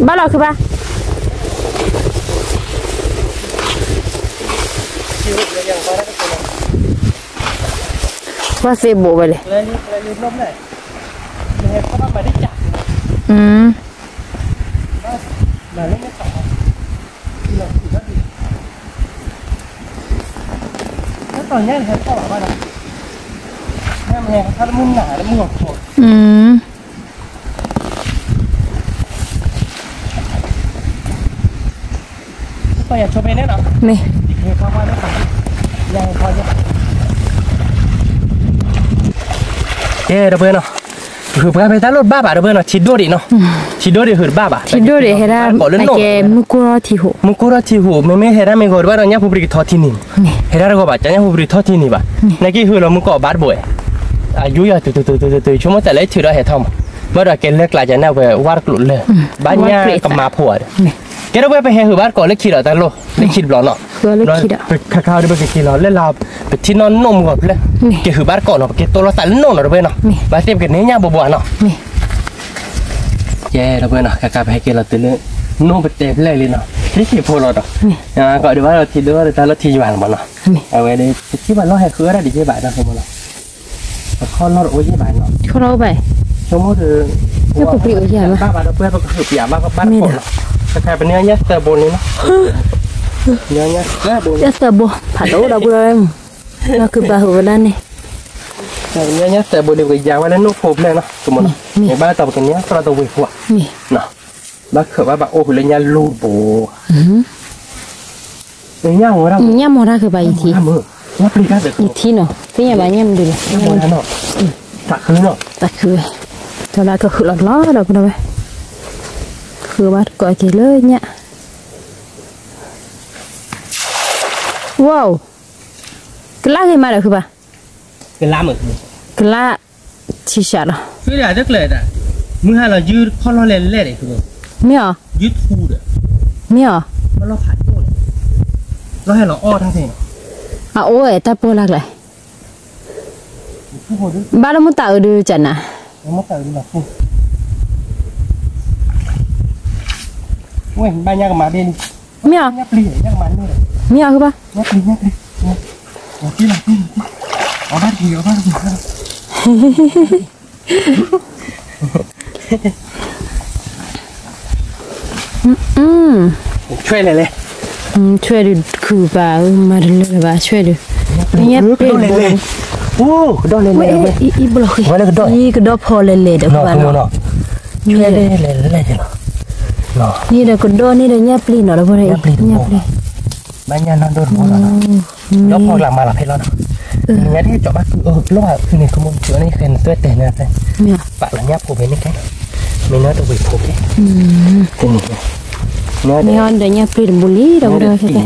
บ้านเราคือป่ะว่าเซโบไปเลยเลยล้มเลยเนี่ยเขามาได้จับมาเล่นไม่ต่อแล้วตอนนี้เขาบอกว่าแม่แม่เขามุ่งหนาแล้วมุ่งโหดก็อยากโชว์ไปเนี่ยเนาะนี่เพราะว่าไม่ยังพอจะระเบิดเนาะคือไปตามรถบ้าบ่ะระเบิดเนาะชิดโดดิเนาะชิดโดดิหืดบ้าบ่ะชิดโดดิเฮราไอแกมุกุระทิหูไม่เฮราไม่กอดว่าเราเนี่ยผู้บริทอที่นี่เฮราเราก็บ่ะจะเนี่ยผู้บริทอที่นี่บ่ะในกี่หือเรามุกอบาดบ่อยอายุยาตื่นชั่วโมงแต่เล็กชื่อเราเฮทอมว่าเราเกลเล็กหลายจะเนี่ยไปวาดกลุ่นเลยบ้านเนี่ยกับมาผัวแกเราไปเฮหือบาดก่อนเล็กขีดแต่โลเล็กขีดบล้อเนาะไปข้าวๆด้วยไปกินเราเล่นเราไปที่นอนนมก่อนเลยแกหือบาดก่อนเนาะแกตัวเราสั่นนมเนาะระเบิดเนาะบาดเจ็บกันเนี่ยบัวเนาะแย่ระเบิดเนาะข้าวๆไปให้กินเราตื่นเลยนมไปเต็มเลยเนาะที่ขีดโพลเราก็ดูว่าเราทีด้วยแต่เราทีหวานบ่เนาะเอาไว้เลยที่บ้านเราให้คืออะไรดีที่บ้านเราสมมติเราข้อเราโอ้ยที่บ้านเนาะข้อเราไปสมมติคือปกติโอ้ยมั้ยบ้านเราเพื่อนก็คือเปียมากก็บ้านโพลแต่แค่เป็นเนื้อเยอะแต่บนนี้เนาะเนื้อเยอะแต่บนเยอะแต่บนผัดโอ้เราเบื่อเราคือบาหัวด้านนี่เนื้อเยอะแต่บนเดียวกับยาไว้แล้วนุ่มโผล่เลยเนาะสมมติในบ้านต่อไปกันเนี้ยเราต้องวิ่งหัวเนาะบ้านเขือว่าโอ้โหเลยเนี้ยลูบโบเนี้ยหัวเราเนี้ยหัวเราคือใบอีทีว่าปลีกาเด็กอีทีเนาะที่เนี่ยใบเนี้ยมันดูเลยเนี้ยเนาะตักคือเนาะตักคือเท่าไรก็คือหลอดล้อเราไปเลยคือว่าก่อยกี่เลยเนี่ยว้าวกล้าขึ้นมาเลยคือป่ะกล้าเหมือนกล้าชิชาร์คืออะไรจะเกลือแต่เมื่อเรายืดข้อเราเล่นเล่นเลยคือไม่หรอยืดทูเด้อไม่หรอมันเราผัดตัวเลยเราให้เราอ้อทั้งทีโอ้ยแต่โปรลักเลยบ้านเราไม่ต่างดูจันนะไม่ต่างดูหรอกเว้ยบ้านยากมาเด่นไม่เอายากปลียากมันด้วยไม่เอาคือปะยากปลีที่ไหนเอาบ้านทีเอาบ้านทีช่วยเลยช่วยดูคือป่ามาดูเลยป่าช่วยดูเนี่ยเปลี่ยนบอลโอ้ดอเลยเลยอีบล็อกอีก็ดอพอเลยเลยเดี๋ยวป่าเนาะช่วยเลยเลยเนาะนี่เด็กคนโดนี่เด็กเนี่ยปลีเนาะแล้วพอได้เนี่ยปลีบ้านยานอนโดนหมดแล้วแล้วพอหลังมาหลับให้เราเนาะเนี่ยที่จบบ้านคือล้อคือในขโมยเชือนี่คือตัวแต่เนี่ยไปปะหลังเนี่ยผมเห็นนี่แค่ไม่น่าจะวิ่งผมแค่จริงเนี่ยนี่ฮอนเด็กเนี่ยปลีบุรีเราเดินใช่ไหม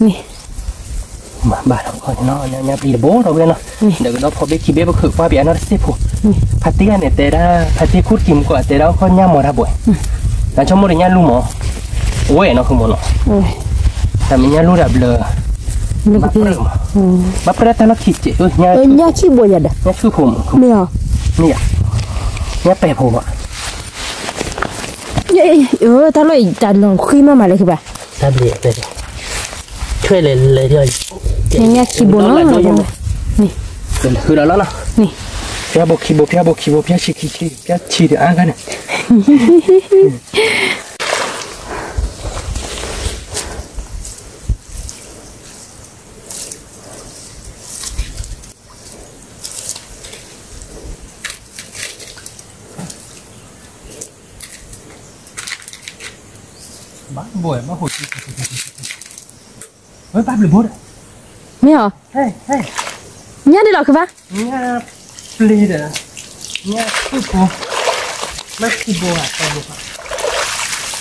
นี่มาบ้านเราคนเนาะเนี่ยปลีโบเราเลยเนาะเดี๋ยวเราพอไปคิดแบบคือว่าเบียร์นั่นสิผมพัตตี้เนี่ยแต่ละพัตตี้คูดกิมกว่าแต่เราคนเนี่ยหมดระบ่อยแล้วชอบมันเนี่ยลูหมอโอ้ยเนาะคือมันเนาะแต่มันเนี่ยลูแบบเลอบับเปรตเราคิดเจ้เนี่ยขี้บัวยัดเนี่ยคือผมเนี่ยเนี่ยเปย์ผมอ่ะถ้าเราจัดลองขี้มาเลยคือแบบตัดเลยช่วยเลยเดี๋ยวเนี่ยขี้บัวเนาะนี่คือเราแล้วเนาะนี่เพียบขี้บัวเพียชิเพียชีเดือดกันเนี่ยบ้านบ่อยมาหุดเฮ้ยป้าหรือบุตรไม่หรอเฮ้ยเนี่ยได้หรอคือปะเนี่ยปลีเด้อเนี่ยคือกู มาที่บัวตอนนี้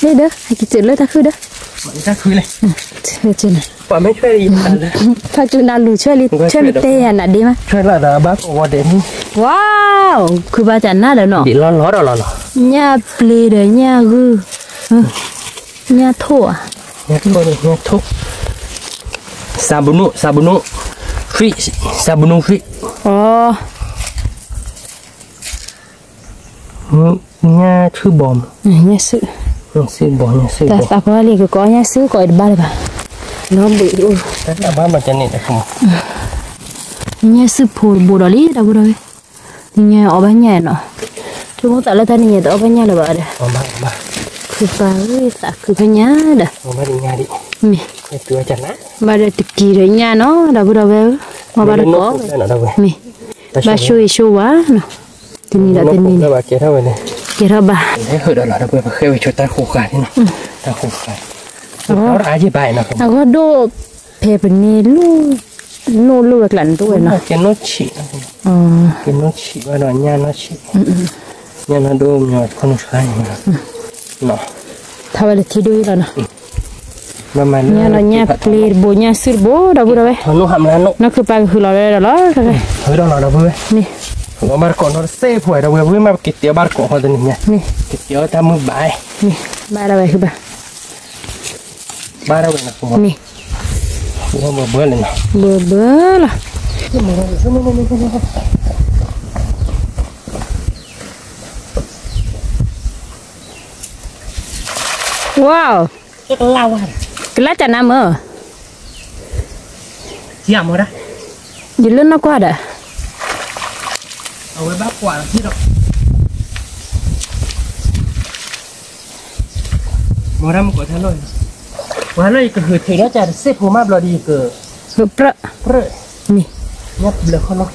นี่เด้อให้กินจืดเลยถ้าคือเด้อ มันก็คือเลย จริงนะ ป่าไม่ช่วยดีมันเลย ถ้าจุนาลูช่วยลิเตะน่ะดีมั้ย ช่วยละบ้าก็ว่าเด่น ว้าวคือบาจันน่าเด้อเนาะ ดีร้อนร้อนร้อน ญาเปลเด้อญาคือญาทั่ว เนี่ยทุกเนี่ยทุกซาบุนุฟิซาบุนุฟิ อ๋อ เนี่ยชื่อบอม ญาซื้อ ซื้อบอมเนี่ยซื้อ แต่ บอม ตาพอเรียกก็ญาซื้อก็บ้าเลยป่ะน้องบึดู แต่บ้านมันจะเนี่ยแต่ผม ญาซื้อพูบูดอลี่ดาบูดอยนี่ญาอบญาเนาะทุกคนแต่ละท่านนี่อบญาเลยบ่เด้อ มา คือปลาสักคือพญาเด้อ มาดีงานดิ มี ตัวจันนะ บาดตะกี้เด้ญาเนาะดาบูดอเวมาบาดก็มีบาช่วยชัวเนาะทีนี้ละทีนี้ แล้วบาเกี่ยวเท่าไหร่ เกี่ยวบ่า ให้เหอะเราเคยไปช่วยตาคู่กันนี่เนาะตาคู่กันเราอธิบายนะครับ แล้วก็ดูเพปนี่ลูกหลานตัวเนาะ เกี่ยวโนชิอ๋อ เกี่ยวโนชิว่าเราญาโนชิญาโนดูมีคนใช้เนาะ ถ้าเวลาที่ดูแล้วเนาะ ประมาณ ญาเราญาเปลี่ยนโบญาซื้อโบดาบูดาเว้ นุทำแล้วนุ นั่นคือปลาคือเราเลยเหรอใช่ไหม เฮ้ยเราเว้ย นี่ เราบาร์โกนเราเซ่ผัวเราเว้ยมากินเตี๋ยวบาร์โกนคนนี้ นี่ กินเตี๋ยวทำมือบาย นี่บ้าเราเว้คือบ้า บาร์เราเว้ยนะผม นี่ ว่าเบื่อเลยนะ เบื่อละว้าว ก็เล่าว่า กระจันน้ำเยี่ยมเลยนะ ยืนเล่นนักกว่าเด้อ เอาไว้บ้ากว่าที่เรามาทำกว่าท่านเลยว่าเลยก็คือเทแล้วจะเซฟหัวมาบลอดีก็ คือเปรอะ เปรอะ นี่ งับเลยเขาเนาะ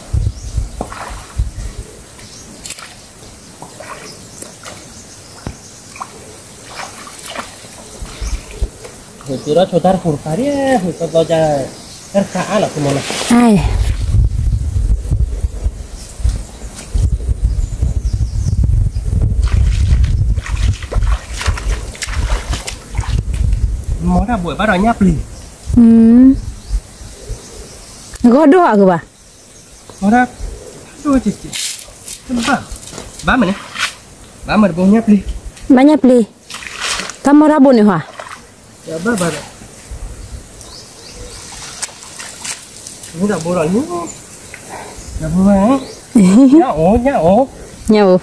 คือเราชดตาฝุ่นฟ้าเนี่ยคือเราจะรักษาอะไรคุณมองนะ ใช่ มองถ้าบวชบ้านเราเนี่ยปลี ก็ดูอ่ะคือป่ะ มองถ้าดูจิตจิตบ้ามันเนี่ยบ้ามันบุญเนี่ยปลี banyak beli kamu rabun nih wah yaบ้าudah boral ni ya boral ya oh nhau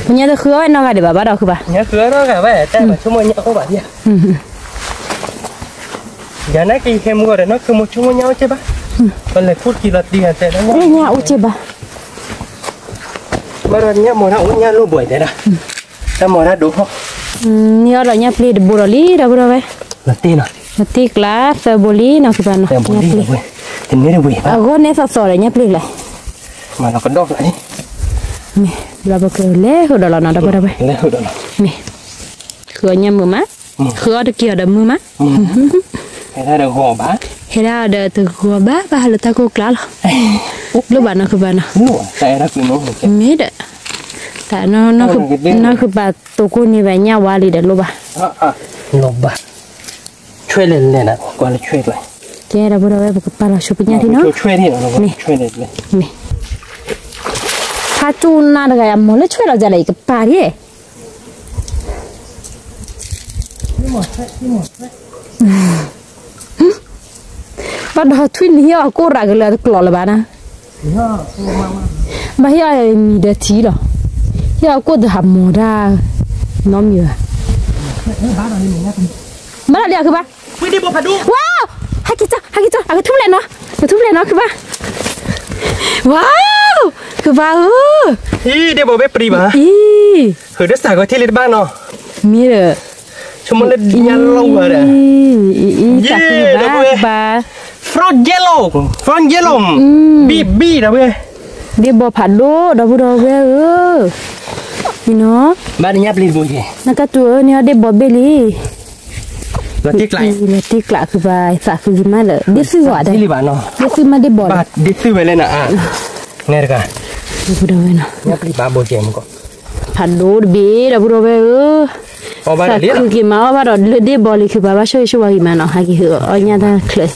punya tu khứa nó gak ada baba đâuคือป่ะ nhớ cửa đó cả vậy tại mà chúng mình nhớ có bạn gì giờ nãy khi em mua rồi nó cứ một chúng nhau chứ ba còn lại phút kỳ lật đi tại nó ini nhau chứ ba mà rồi nhớ mùa nào cũng nhớ luôn buổi thế đó ta mùa nào đúng không nhớ là nhau beli boroli dah berapa lật tin à nanti kelas boli nak kita nak boli rồi thì nhớ được buổi ba aku ni sore nhau beli lah mà nó còn đốt lại ni berapa kali udah lah nak berapa lấy hồi đó ni khứa mưa má khứa ada kia ada mưa má cái này được hồ bá Hera ada tu gua ba hal ta ko klal. Lu ba na ke ba na. Lu tại đó cứ nó được. Me da. Ta nó ke ba to ko ni ba nya wa li da lu ba. Lu ba. Chui lên lên à, gọi là chui lại. Che da bora ba pa la shop nya di no. Chui đi nó chui lên lên. Ni. Ha tu na da ga mo le chui la ja lai ke pa ri. Bắt đầu thuyên hiểu cô ra cái là cỏ là bạn à? Mà hiểu mi đã tí rồi, hiểu cô được học mồ ra nó nhiều à? Mà là liệu cứ ba? Wow, hai cái cho, cái thúc lên nó cứ ba. Wow, cứ ba Ý, để bảo bếp đi mà. Ý, hồi đó xài có thiết lên ba nó. mi rồi. Chúng mình lên nhà lâu rồi đấy. Yeah, ba. Front yellow, bi đó bê. Dia bawa padu, dah buat you know. Ba đi nháp lên bùi kì. Nak tu ni ada bawa beli. Letik lại. Letik lại ke ba, tak ke gimana? Dia sih ada. Ini ba nó. Dia sih mana dia bawa. Ba, dia tu beli nak ah. Nghe được à? Budak mana? Nháp lên ba bùi kì em có. ผัดโดดเบะเราบุรุษเอาบ้านเลี้ยง คือกี่มาว่าเราเด็บบอลคือแบบว่าช่วยกี่มาเนาะหากี่เหรออันนี้ได้เคย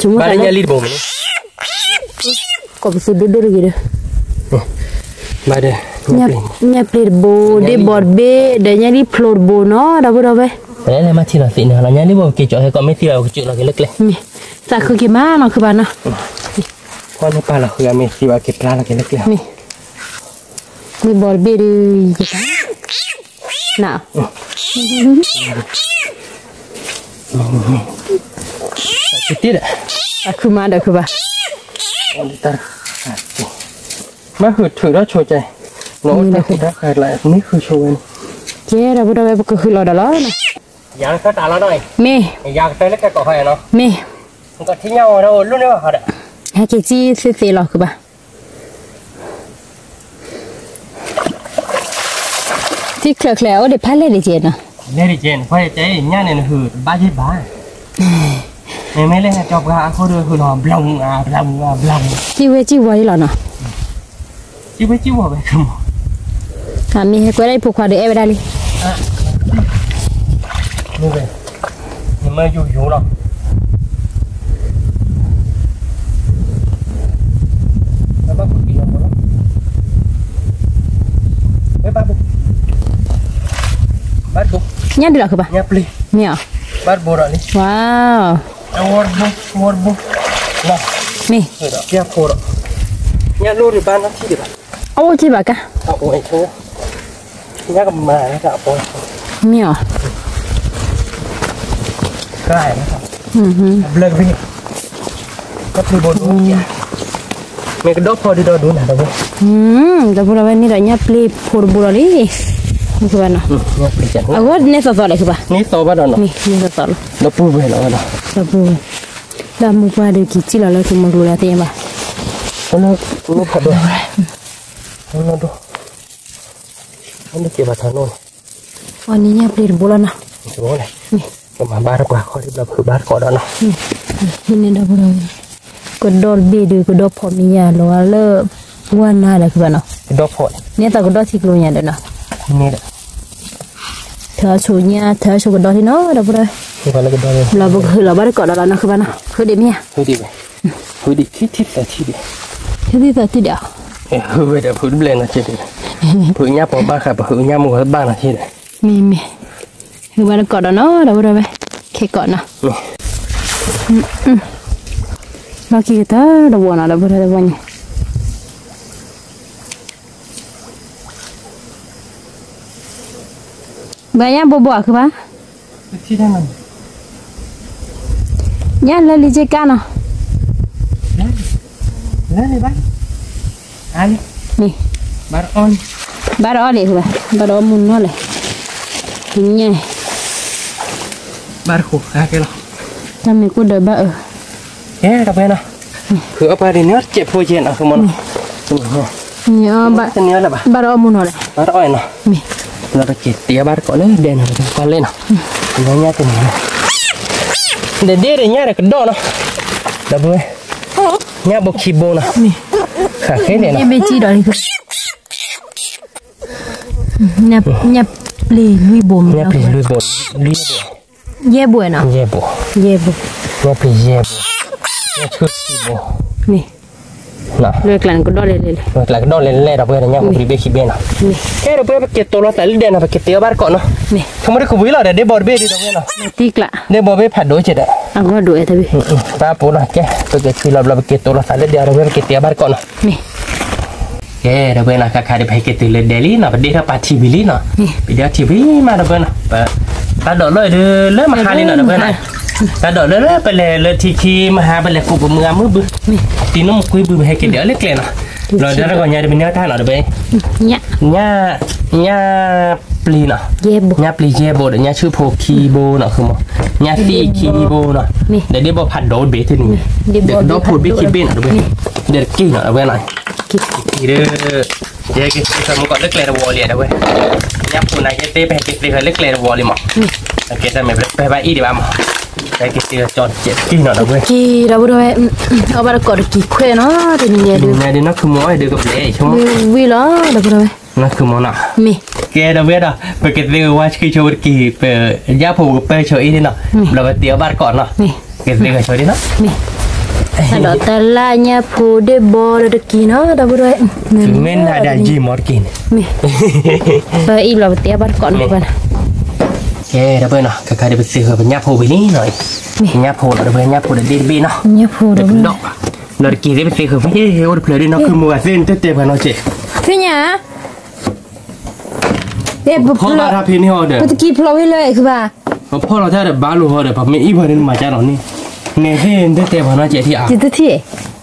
ชั่วโมง บ้านนี้รีดบ่มนี่ ก็ไปซื้อดูกี่เด้อ มาเด้อ เนี่ยเปลี่ยนโบเด็บบอลเบะเดี๋ยวเนี่ยรีโปรดโบเนาะเราบุรุษไปแล้วมาที่เราสิเนี่ยเราเนี่ยรีบบ่กี่จ่อให้ก็ไม่ที่เราจุเราเล็กเลยนี่สักคือกี่มาเนาะคือบ้านเนาะพอในป่าเราคือไม่ที่ว่าเก็บปลาเราเล็กเลยนี่มีบอลเบะดีน่ะคิดดิคือมาเด้อคือบ้ามาหืดถือแล้วโชว์ใจโน้ตนะคือถ้าใครไล่นี่คือโชว์เจ้เราบุรุษก็คือเราเด้อนะยางก็ตาเราหน่อยมียางเต้เล็กก็ให้เนาะมีมันก็ทิ้งเงาเราลุ้นได้ว่าเขาเด้อให้กี่จี้เสียหรอคือบ้าที่เคลือเดี๋ยวพันเล่ดิเจนเนาะเล่ดิเจนเพราะใจเนี่ยเนี่ยหืดบ้าจีบ้าไม่เล่นจอบกาเขาเดือคือหอมบลงบลงจี้ไว้หรอเนาะจี้ไว้ไปคือหมอมีให้กูได้ผูกคอเดี๋ยวไปได้เลยนี่เลยนี่มาอยู่หรอแล้วบ้าปุ๋ยยังหมดแล้วไม่บ้าปุ๋ยบ้าปุ๋ยเนี่ยดีหรอคือบ้าเนี่ยปลีเนี่ยบ้าบัวนี่ว้าววอร์บุนะนี่เนี่ยโคตรเนี่ยลูริบ้านนั่นที่ดีบ้าโอ้ที่บ้ากะโอ้ยเธอเนี่ยก็มาแล้วก็ปอยเนี่ยใกล้นะครับเลิกวิ่งก็คือบนเนี่ยมีกระโดดพอดีดูนะดูแต่พวกเราเนี่ยเนี่ยปลีพอบุรุษนี่คือบ้านเนาะเนี่ยปลีจังเอาว่าเนี่ยสอดเลยคือบ้านนี่สอดบ้านเนาะนี่สอดแล้วปูไปแล้วเนาะแล้วปูแล้วมุกว่าเดี๋ยวกี่จีเราเลยคือมังกรแล้วเต็มป่ะแล้วผัดด้วยแล้วดูมันเก็บมาทางโน้นวันนี้เนี่ยปลีบุรุษนะโอ้ยนี่มาบ้านเราขอที่เราคือบ้านก่อนเนาะนี่นะบุรุษก็โดนบีดูก็โดนพอมียาหรือว่าเลิกวันน่าเลยคือบ้านเนาะโดนพอเนี่ยแต่ก็โดนที่กลัวเนี่ยเด้อเนาะนี่แหละเธอชูเนี่ยเธอชูก็โดนที่เนาะเด้อบุรุษคือบ้านเราก็โดนเลยเราบอกคือเราบ้านก่อนเราเนาะคือบ้านเนาะคือเดี๋ยวเนี่ยคือดีไหมคือดีที่แต่ที่เดียวที่เดียวคือเดี๋ยวพื้นเบลนนะที่เดียวพื้นหญ้าปอบ้าค่ะพื้นหญ้ามัวบ้านนะที่เดียวมีคือบ้านก่อนเราเนาะเด้อบุรุษไปแค่ก่อนเนาะเราคิดว่าเราบุญอะไรบุรุษเราบุญbanyak buah ke bah? Tidak mana. Ya lali jekan ah. Lali bah. Ali. Ni. Baron. Baron le bah. Baron mun le. Ini. Barku, kakek lo. Kami ku dah bah. Ya, apa na? Ke apa ni ni? Cek pojen aku mana? Ya, bah. Ini apa bah? Baron mun le. Baron na. Ni. Nó kẹt tia bát có lấy đèn rồi con lên nào nhá từ này đèn đĩa này nhá là cái đo nó đập vui nhá bọc chì bô nào khả khế này nào chi đó nhập lì lui bồn nhập lì lui bồn dê bùa nào dê bùa nhập lì dê bùa nhập chút chì bô nèเลยกลั่นก็ดอเลยกลั่นก็ดอเลยเราเพื่อนเนี่ยมันรีบขี้เบี้ยนะแค่เราเพื่อนไปเก็บตัวเราแต่ลิเดนไปเก็บเตี้ยบ้านก่อนเนาะเขาไม่ได้คุยเราเดี๋ยวบอดเบี้ยดีตรงนี้เนาะตีกละเดี๋ยวบอดเบี้ยผัดด้วยเจ็ดอ่ะก็ด้วยแต่พี่ป้าปูนะแกไปเก็บคือเราไปเก็บตัวเราแต่ลิเดนเราเพื่อนไปเก็บเตี้ยบ้านก่อนเนาะแกเราเพื่อนนะใครได้ไปเก็บตัวลิเดลี่เนาะไปเดี๋ยวปาทีวีลี่เนาะไปเดี๋ยวทีวีมาเราเพื่อนนะปาดอกเลยเดือเริ่มมาหาลีเนาะเราเพื่อนนะปาดอกเลยไปเลยทีคีมาหาไปเลยกูกับมือมือบึ้ตีน้ำคุยบึ้ให้เก็บเดี๋ยวเล็กเลยเนาะเราเดี๋ยวเราก่อนยาจะเป็นเนื้อท่าเนาะเดี๋ยวไปเนี่ยปลีเนาะเนี่ยปลีเจโบเดี๋ยวเนี่ยชื่อโพคีโบเนาะคือมั้งเนี่ยตีคีโบเนาะเดี๋ยวบอผัดโดดเบที่นี่เดี๋ยวโดดพูดบิ๊กคีเบนเนาะเดี๋ยวกี่เนาะเว้ยหน่อยกี่เด้อเดี๋ยวกี่สมมติก่อนเล็กเลยวอลเลยนะเว้ยเนี่ยพูดนายเต้ไปเก็บเลยเล็กเลยวอลเลยมั้งเก็บได้ไหมไปอีดีบ้างมั้งไปเก็บเตี้ยจอดเจ็บกี่เนาะเว้ยกี่เราบุด้วยเอาไปก่อนกี่แควเนาะเดี๋ยวนี้เดี๋ยวนักขโมยเดี๋ยวกับเล่ชั่วโมงวิ่งแล้วเราบุด้วย นั่นคือมันอ่ะ มี แกเดาเวดอ่ะไปเก็ตเรียกว่าคือโชว์กี่ไปย่าผูกไปโชว์อีนี่เนาะเราไปเตี๋ยวบ้านก่อนเนาะ มี เก็ตเรียกโชว์ดีเนาะ มีแต่แต่ละเนี่ยผู้ได้บอลตะกี้เนาะดับด้วย คือเม่นadaจีมอดกิน มีไปอีเราเตี้ยบ้านก่อนกัน แกเดาเวดเนาะก็ได้ไปซื้อเป็นย่าผูไปนี่หน่อยย่าผูเราไปย่าผูเด็ดบีเนาะ เนี่ยผู้ดับ ดอกเรากี่ได้ไปซื้อคือไม่ได้โอ้เพลย์เนาะคือมัวเส้นเต็มๆกันเนาะเจ๊ คือเนี่ยเอ๊ะ พ่อเราทำพี่นี่เหรอเด้อ ตะกี้พลอยเลยคือว่า พ่อเราจะได้บ้าลูกเหรอเด้อพอไม่อีพอนี่มาจ้าเรานี่เนี่ยเส้นเต็มๆกันเนาะเจ๊ที่อ่ะ จิตที่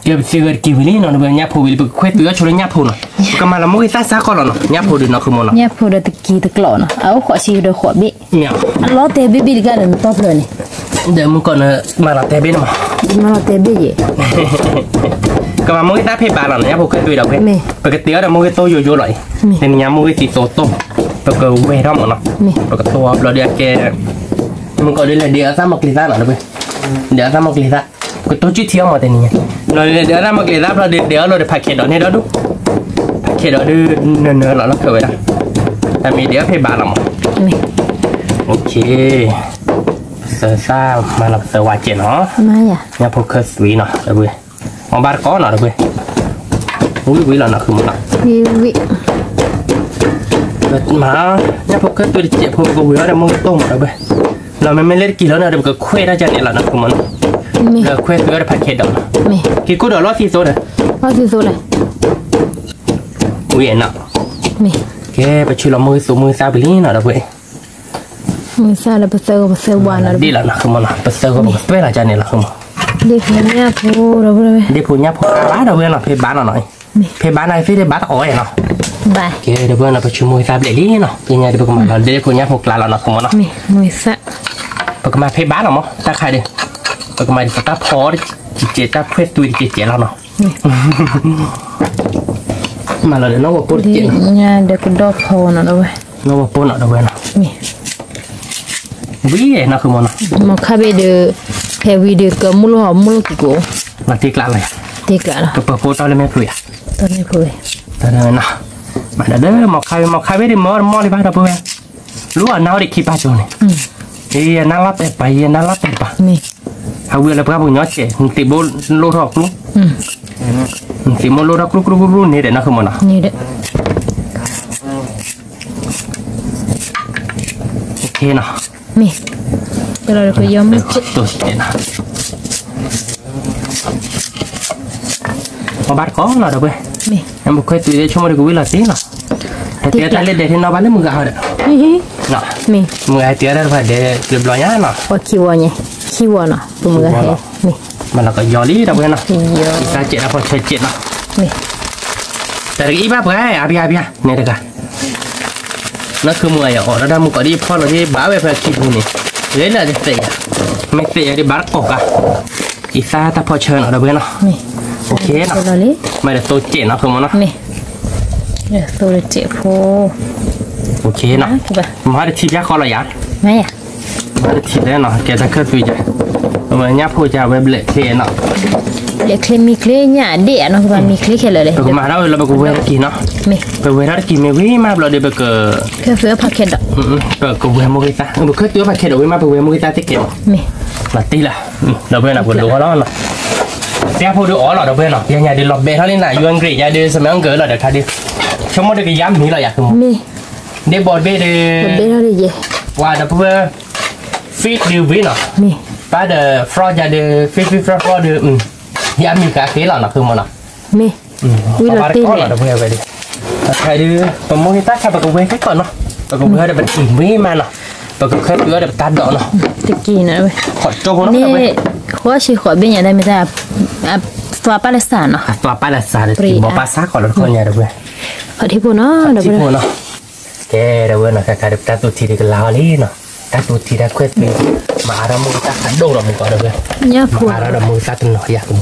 เก็บซื้อกี่วิลลี่เนาะเบอร์ย่าผูวิลลี่คุยตัวช่วยย่าผูเนาะก็มาละมุ้ยซ่าๆก่อนเนาะย่าผูดูเนาะคือมันเนาะ เนี่ยผู้ตะกี้ตะกลอเนาะเอาขอชีเดขอบิ เนี่ย อันล้อเตบิบิกันตบเลยนี่ เดี๋ยวมึงก่อนมาละเตะบินมา มาล้อเตบิ ก็มามุ้ยซ่าเพย์บาลเนาะย่าผูเคยตัวเดียวเพย์ปกติแล้วมุ้ยโตโยโย่เลยแต่เนี่ยมุ้ยสีโตโตปกติเวทร้อนเนาะปกติตัวเราเดี๋ยวแกมึงก่อนเดี๋ยวซ่ามากลิซ่าเนาะเว้ยเดี๋ยวซ่ามากลิซ่าก็ตัวชื่อเที่ยวมาแต่เนี่ยเราเดี๋ยวซ่ามากลิซ่าเราเดี๋ยวเราเดี๋ยวพาเคดเนี่ยเราดูพาเคดดูเนื้อเราเคยไว้ละแต่มีเดี๋ยวเพย์บาลเนาะ โอเคเซอร์ซ่ามาลับเซอร์วาเจนเนาะ มาอย่า เนี่ยพวกเคอร์สวีเนาะเดี๋ยวเว้ยมาบาร์ก้อนเนาะเดี๋ยวเว้ยวิแล้วเนาะคือมันเนาะ วิ มาเนี่ยพวกเคอร์ตัวเจ็บพวกกูเดี๋ยวมึงต้มเดี๋ยวเว้ยเราไม่เล่นกี่แล้วเนาะเดี๋ยวก็คุยได้จังเนี่ยแหละนะคือมันเดี๋ยวคุยตัวเดี๋ยวพาเคดเนาะ มี กี่กูเดี๋ยวรอที่โซ่เด้อ ว่าคือโซเลย อุ้ยเนาะ มี แกไปช่วยเรามือสูมือซาบิลี่เนาะเดี๋ยวเว้ย มือซาแล้วไปเซอร์วานแล้ว ดีแล้วนะคือมันเนาะไปเซอร์ก็บอกเป็นอะไรจังเนี่ยแหละคือมัน เด็กเนี่ยผู้เราเลย เดี๋ยวพูดเนี่ยพวกบ้านเดี๋ยวเว้ยเนาะเพย์บ้านหน่อยเพย์บ้านอะไรฟิได้บ้านอ้อยเนาะ บาย โอเคเดี๋ยวเพื่อนเราไปชิมมวยซาเบลลี่เนาะเป็นไงเดี๋ยวพวกมันเราเดี๋ยวพวกนี้พวกลาเราเนาะของมันเนาะ มีมือซะ พวกมันเพย์บ้านเนาะมั้งตาใครเดี๋ยวพวกมันตาพอจิเจตาเพย์ตัวจิเจเราเนาะมาเราเดี๋ยวน้องว่าปุ๊ด ดี เจน เนี่ยเด็กดอกพอนะเราเว้ย น้องว่าปุ๊ดเนาะเดี๋ยวเว้ยเนาะ มี วิ่งเนาะคือมันเนาะ มาข้าไปเดือแค่วิดีโอกับมุลหอมมุลกี่กู มาที่กลางเลย ตีกันละ ก็เปิดโฟโต้เลยไม่คุยอ่ะ ตอนนี้คุย แต่เดินเนาะมาเด้อมาใครไม่ได้มอเลยบ้างเดี๋ยวเพื่อนรู้ว่าน้าได้คิดป้าโจนี่เฮ้ยน่ารักแต่ไปน่ารักแต่ปะ มี เอาเวลาพวกเราเนาะเจ๊ติโบโลทอกลุ้งติโบโลทอกลุ้งนี่เดี๋ยวนะคือมันเนาะ นี่เด้อ โอเคเนาะ มีแต่เราคุยย้อม เดี๋ยวตัวสิเนาะมาบัดก้อนเนาะเดี๋ยวเว้ย มี ยังไม่เคยตื่นได้ชั่วโมงเดียวก็วิ่งละสิเนาะแต่เตี้ยตาเล็ดเด็ดที่นอนบ้านเลยมึงก็เอาเด้อเนาะ มี มึงไอ้เตี้ยได้ไปเดี๋ยวเรียบร้อยเนาะ ว่าคิวเนี่ยคิวเนาะตัวมือให้มี มันแล้วก็ยอลี่เดี๋ยวเว้ยเนาะ เยอะ อีกการเจ็ดแล้วพอใช้เจ็ดเนาะ มี แต่อีบ้าเพื่ออาบิอาเนี่ยเด็กอะนั่นคือมืออ่ะแล้วถ้ามึงก็ดีพอเราที่บ้าไปเพื่อคิดมึงนี่เล่นอะไรเตะไม่เตะที่บ้ากอกอะอีซ่าถ้าพอเชิญเดี๋ยวเว้ยเนาะ มี โอเคเนาะ ตัวนี้ ไม่ได้ตัวเจ็ดเนาะคือมันเนาะ มีเดี๋ยวตัวเจ็บโพ โอเคเนาะ คือแบบ มาได้ทีแรกเขาเลยอ่ะ ไม่อ่ะ มาได้ทีแล้วเนาะแกจะเคยคุยจ้ะเหมือนเนี่ยพูดจะเว็บเละเทเนาะ เด็กเคลมีเคลเนี่ยเดี๋ยวเนาะคือมันมีเคลแค่เลย ไปกูมาแล้วเราไปกูเวรกินเนาะ มี ไปเวรกินไม่วิ่งมาเราเดี๋ยวไปเกิด แค่เฟือผักเข็ดอ่ะ ไปกูเวรมุกิตาบุคคลตัวไปเขตเอาไว้มาไปเวรมุกิตาที่เก็บ มี มาตีละเราเวรนะกูรู้แล้วเนาะเสียพูดดูอ๋อเราเวรเนาะยังไงเดี๋ยวเราเบรเท่านี้นะยูอังกฤษยังเดี๋ยวสมัยอังกฤษเราเดี๋ยวท่าเดียวชั่วโมงเดียวก็ย้ำนี้เราอยากคือ มี เดี๋ยวบอดเบรเดี๋ยว เบลล์เลยเย่ ว่าเดี๋ยวเพื่อฟีดดูวินเนาะ มี ป้าเดี๋ยวฟรอจะเดี๋ยวฟีดฟรอเดี๋ยวย้ำมีกาแฟเราเนาะคือมันเนาะ มีวิลาตี ก่อน เนี่ย เดี๋ยวเพื่อไปดิใครดูผมมองที่ตาแค่ปากกูเวรแค่ก่อนเนาะปากกูเวรเดี๋ยวเป็นอิ่มวิ่งมาเนาะปากกูแค่เพื่อเดี๋ยวตัดดอกเนาะ ตะกี้นะเว้ย ขอโจ้เนาะ นี่ เว้ย ขอชีขอเป็นอย่างไรไม่ได้ตัวปาเลสไตน์เนาะ ตัวป้าละสาเดี๋ยวบอกป้าซาก่อนแล้วคนเนี่ยเดี๋ยวเว้ย ขอที่พูดเนาะเดี๋ยว ที่ ไป พูดเนาะแกเดี๋ยวเว้ยเนาะแค่เดี๋ยวตัดตัวทีเดียวลาวเลยเนาะตัดตัวทีเดียวเควสไปมาอารามูตัดขันโดเรามึงก่อนเดี๋ยวเว้ย เนี่ยพูด มาอารามูตัดหน่อยอยากมึง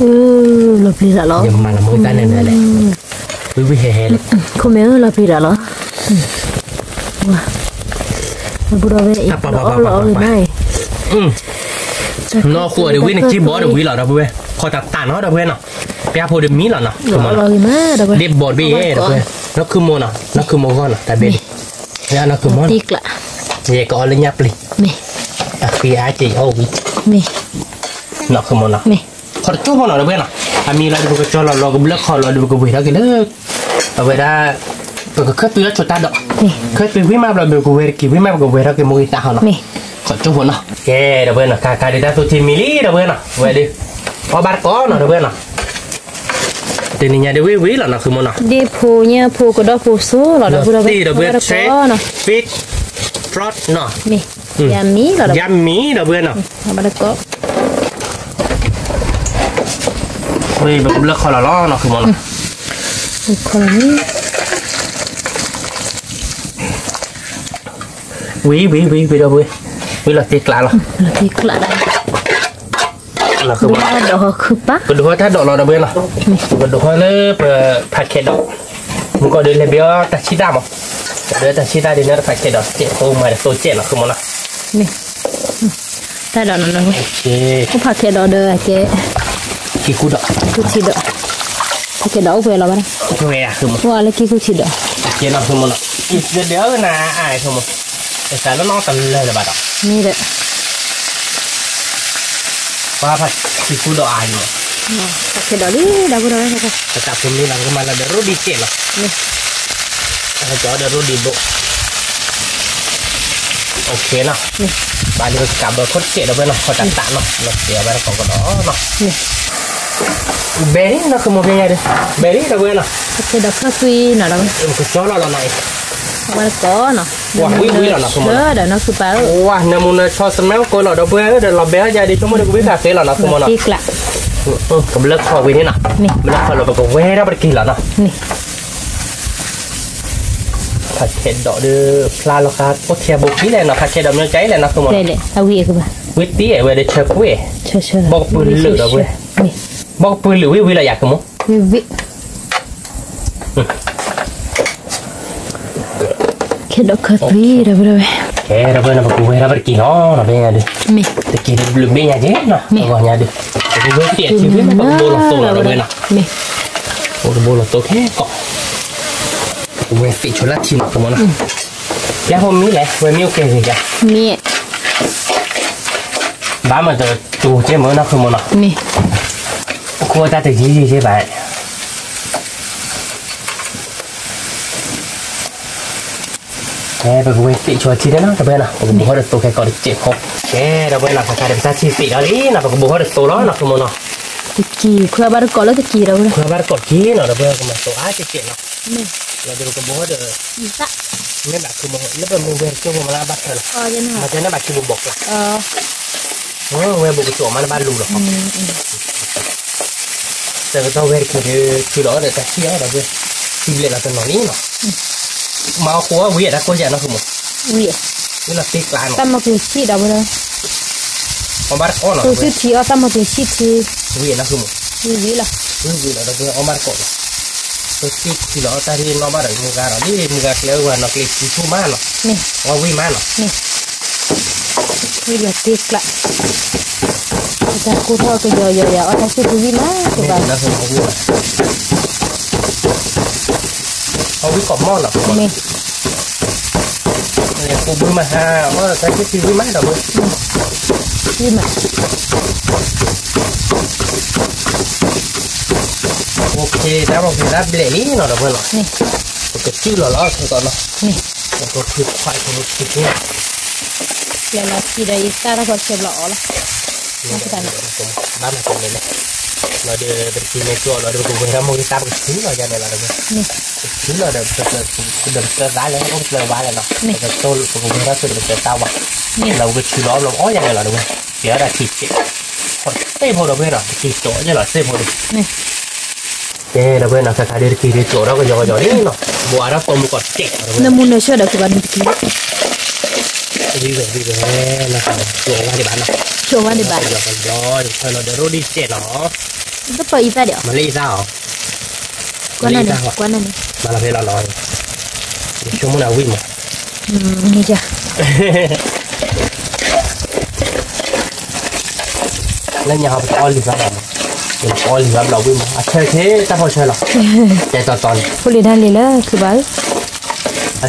หลับดีละเหรอ ยังมาละมูตัดเนี่ยเลยวิเฮเลย คอมเมนต์หลับดีละเหรอว้าบุรุษเว้ยเราเลยได้ นอขัวเดี๋ยววิ่งจีบอสเดี๋ยววิ่งหล่อเดี๋ยวเว้ยพอตัดตาเนาะเดี๋ยวเว้ยเนาะไปอาพูดเดี๋ยวมีหล่อเนาะ เราเลยมาเดี๋ยวไป เด็บบอดบี้เดี๋ยวเว้ย nó cứ mua nào nó cứ mua ngon à tại bên nha nó cứ món tiếc lạ về có lên nhấp đi mẹ khi ai chị ô mẹ nó cứ mua nào mẹ họ chút mua nào được bên nào ami là được cho lo cái block họ lo được cái gì đó cái đó ở vậy đã được khơi tuyết cho ta đọ khơi tuyết với mà là được cái với mà cái đó cái môi ta họ mẹ họ chút mua nào ok được bên nào cả đi ta tôi tìm mili được bên nào vậy đi có bát có nào được bên nào thì nhà đi quý là nó cứ mua nào đi phù nha phù cái đó phù số là đó phù đó đi được bên street fit frot nó mẹ yummy là đó yummy được bên nào mà đó có vì bữa lắc khỏi là lo nó cứ mua nào còn quý đâu quý là tiếc lạ rồi là tiếc lạ đây là cứ mua đó cứ bắt cái đồ thái độ là đâu bên nào cái đồ hơi lớn phải kẹt đó muốn có đi lấy bia ta chỉ đam không để ta chỉ đam đi nữa phải kẹt đó chết không mà tôi chết là cứ mua nào nè ta đó nó ok không phải kẹt đó đâu cái khi cú đó cứ chỉ đó cái đó về là bao về à cứ mua qua lấy cái cứ chỉ đó chết nào cứ mua nào ít đỡ là ai không mua tại sao nó cần lên là bà đóนี่แหละ ว่าผัดซีฟู้ดอ่านอยู่ ตักเสร็จแล้วดิดาวก็ได้ค่ะ แต่กับผมนี่หลังก็มาแล้วเดี๋ยวรูดีเจ็ดหรอ นี่ ถ้าจอเดี๋ยวรูดีโบโอเคเนาะ นี่ บ้านนี้ก็กลับโดยโคตรเจ็ดแล้วเว้ยเนาะเขาต่างๆเนาะเราเสียไปแล้วเขาก็เนาะนี่ เบรรี่เนาะคือมันเป็นไงดิเบรรี่แล้วเว้ยเนาะ ตักเสร็จแล้วข้าวซุยหน่อยแล้ว มันก็จ้อเราหน่อย มันก็เนาะ ว้าววิแล้วเนาะคือมัน เดี๋ยวnóคือเปล่า ว้าวเนี่ยมันชอบสมัยก็เราเดี๋ยวเว้ยเดี๋ยวเราเบรรี่จะดีชั่วโมงเดียวก็วิ่งคาเฟ่แล้วเนาะคือมันเนาะ ตีกละ กับเลิกคอวินี่เนาะ นี่ เลิกคอเราก็เว้ยได้ไปกี่แล้วเนาะ นี่ ผัดเผ็ดดอกดื้อพลาลูกค้าก็เทียบบุกี้เลยเนาะผัดเผ็ดดอกเนื้อใจเลยเนาะคือมัน เลยเอาวีคือเปล่า วิตี้เว้ยเดี๋ยวเชฟเว้ย เชื่อบอกปืนหรือเว้ย นี่ บอกปืนหรือวิละอยากกันมั้ง วิแค่ดอกข้าวซุยเดี๋ยวไปเลย แกเราเป็นแบบกูเว้ยเราไปกินเนาะเราเป็นไงดิ นี่ ตะกี้เราลืมเป็นไงเจ๊เนาะเราไงดิกูเว้ยเสียชีวิตแบบโบราณโตเราเป็นเนาะ นี่ โบราณโตแค่เกาะกูเว้ยฟิชชุลทินกูมั้งนะแล้วพอมีแหละเว้ยมีโอเคสิจ้ะ นี่ บ้านมันจะจูเจ๊เหมือนนะคือมั้งนะ นี่ กูจะตะกี้เจ๊ไปแกไปกูเว้ยฟิชชุลทินนะเราเป็นนะกูบอกว่าโตแค่ก่อนเจ็บหกแกเราเป็นนะใครๆเป็นตาชีฟิแล้วนี่นะกูบอกว่าโตแล้วนะคือมั้งนะ ตะกี้คือบ้านก็แล้วตะกี้เราเลย เพื่อบ้านกดขี้เนาะเราเพื่อมาตัวอาจจะเจ็บเนาะ นี่ เราดูกับโบเดอร์ อีกละ ไม่แบบคือมันแล้วเป็นมือเวรช่วงมาละบัตรเลย อ๋อยังไง มันจะน่าแบบคือบุกบอกละ เวรบุกตัวมันบ้านรูหรอกแต่ก็ต้องเวรคือเราแต่เชี่ยวเราเพื่อทีเรียนเราเป็นหน่อยนี้เนาะมาหัวเวียดนะก็จะนะคือมัน วี นี่เราตีกลาง ตั้มมาคือชีดเอาไปเลย เอาบ้านก้อนเนาะ ตัวชื่อทีเอาตั้มมาคือชีที เวียดนะคือมัน วีละ เวียดเราเพื่อเอาบ้านก้อนตัวตีคือเราแต่ที่เราบ้านเรามือการเราดิมือการเลี้ยวว่าเราเกลี่ยชูมาเนาะ นี่ ว่าวิ่งมาเนาะ วีละตีกละแต่กูทอดก็เยอะๆเอาแต่ชื่อวีมาคือแบบ นั่นคือเอาวิ่งเอาวิ่งกอบหม้อเนาะ นี่ เนี่ยกูวิ่งมาว่าใช้ที่วิ่งมาเนาะมึง วีมา โอเคแต่เราเป็นรับเบลลี่เนาะเพื่อนเนาะ นี่ ก็ชื่อเราแล้วคือตอนเนาะ นี่ แล้วก็คือควายของคือเนี่ย แล้วเราทีได้ตาเราก็เก็บหล่อละ บ้านเราเป็นเลยเราเดินเป็นทีมในตัวเราเดินไปดูเราโมกิตาเป็นชื่อเราจะเนี่ยเราเนี่ย นี่ ชื่อเราเดินเป็นร้านเลยก็เป็นร้านเลยเนาะแต่โต้ผมก็ได้เป็นเป็นตาวะเราก็ชื่อล้อเราอ้อยยังไงเราเนี่ยเดี๋ยวเราขีดเต้พอเราเพื่อนเราขีดโจ้เนี่ยเราเต้พอ นี่ เจ้เราเพื่อนเราขายได้กี่ได้โจ้เราก็ย่อๆนี่เนาะบัวเราต้มก่อนเจ๊ น้ำมันเชื่อเด็กบ้านตะกี้ đi về là chỗ qua địa bàn nào ชัวร์ว่าในบ้าน rồi thôi nó để rồi đi chết nó ก็เปิดอีกแต่เดียว mà lấy ra hả กว่านั้นกว่านั้น mà là về là nói chúng muốn nào win mà นี่จ้ะ lên nhà học cho đi ra làm อ๋อหรือว่าเราวิ่งมาเช่เท่ถ้าพอเช่หรอใจตอน พอเลยได้เลยละคือบ้า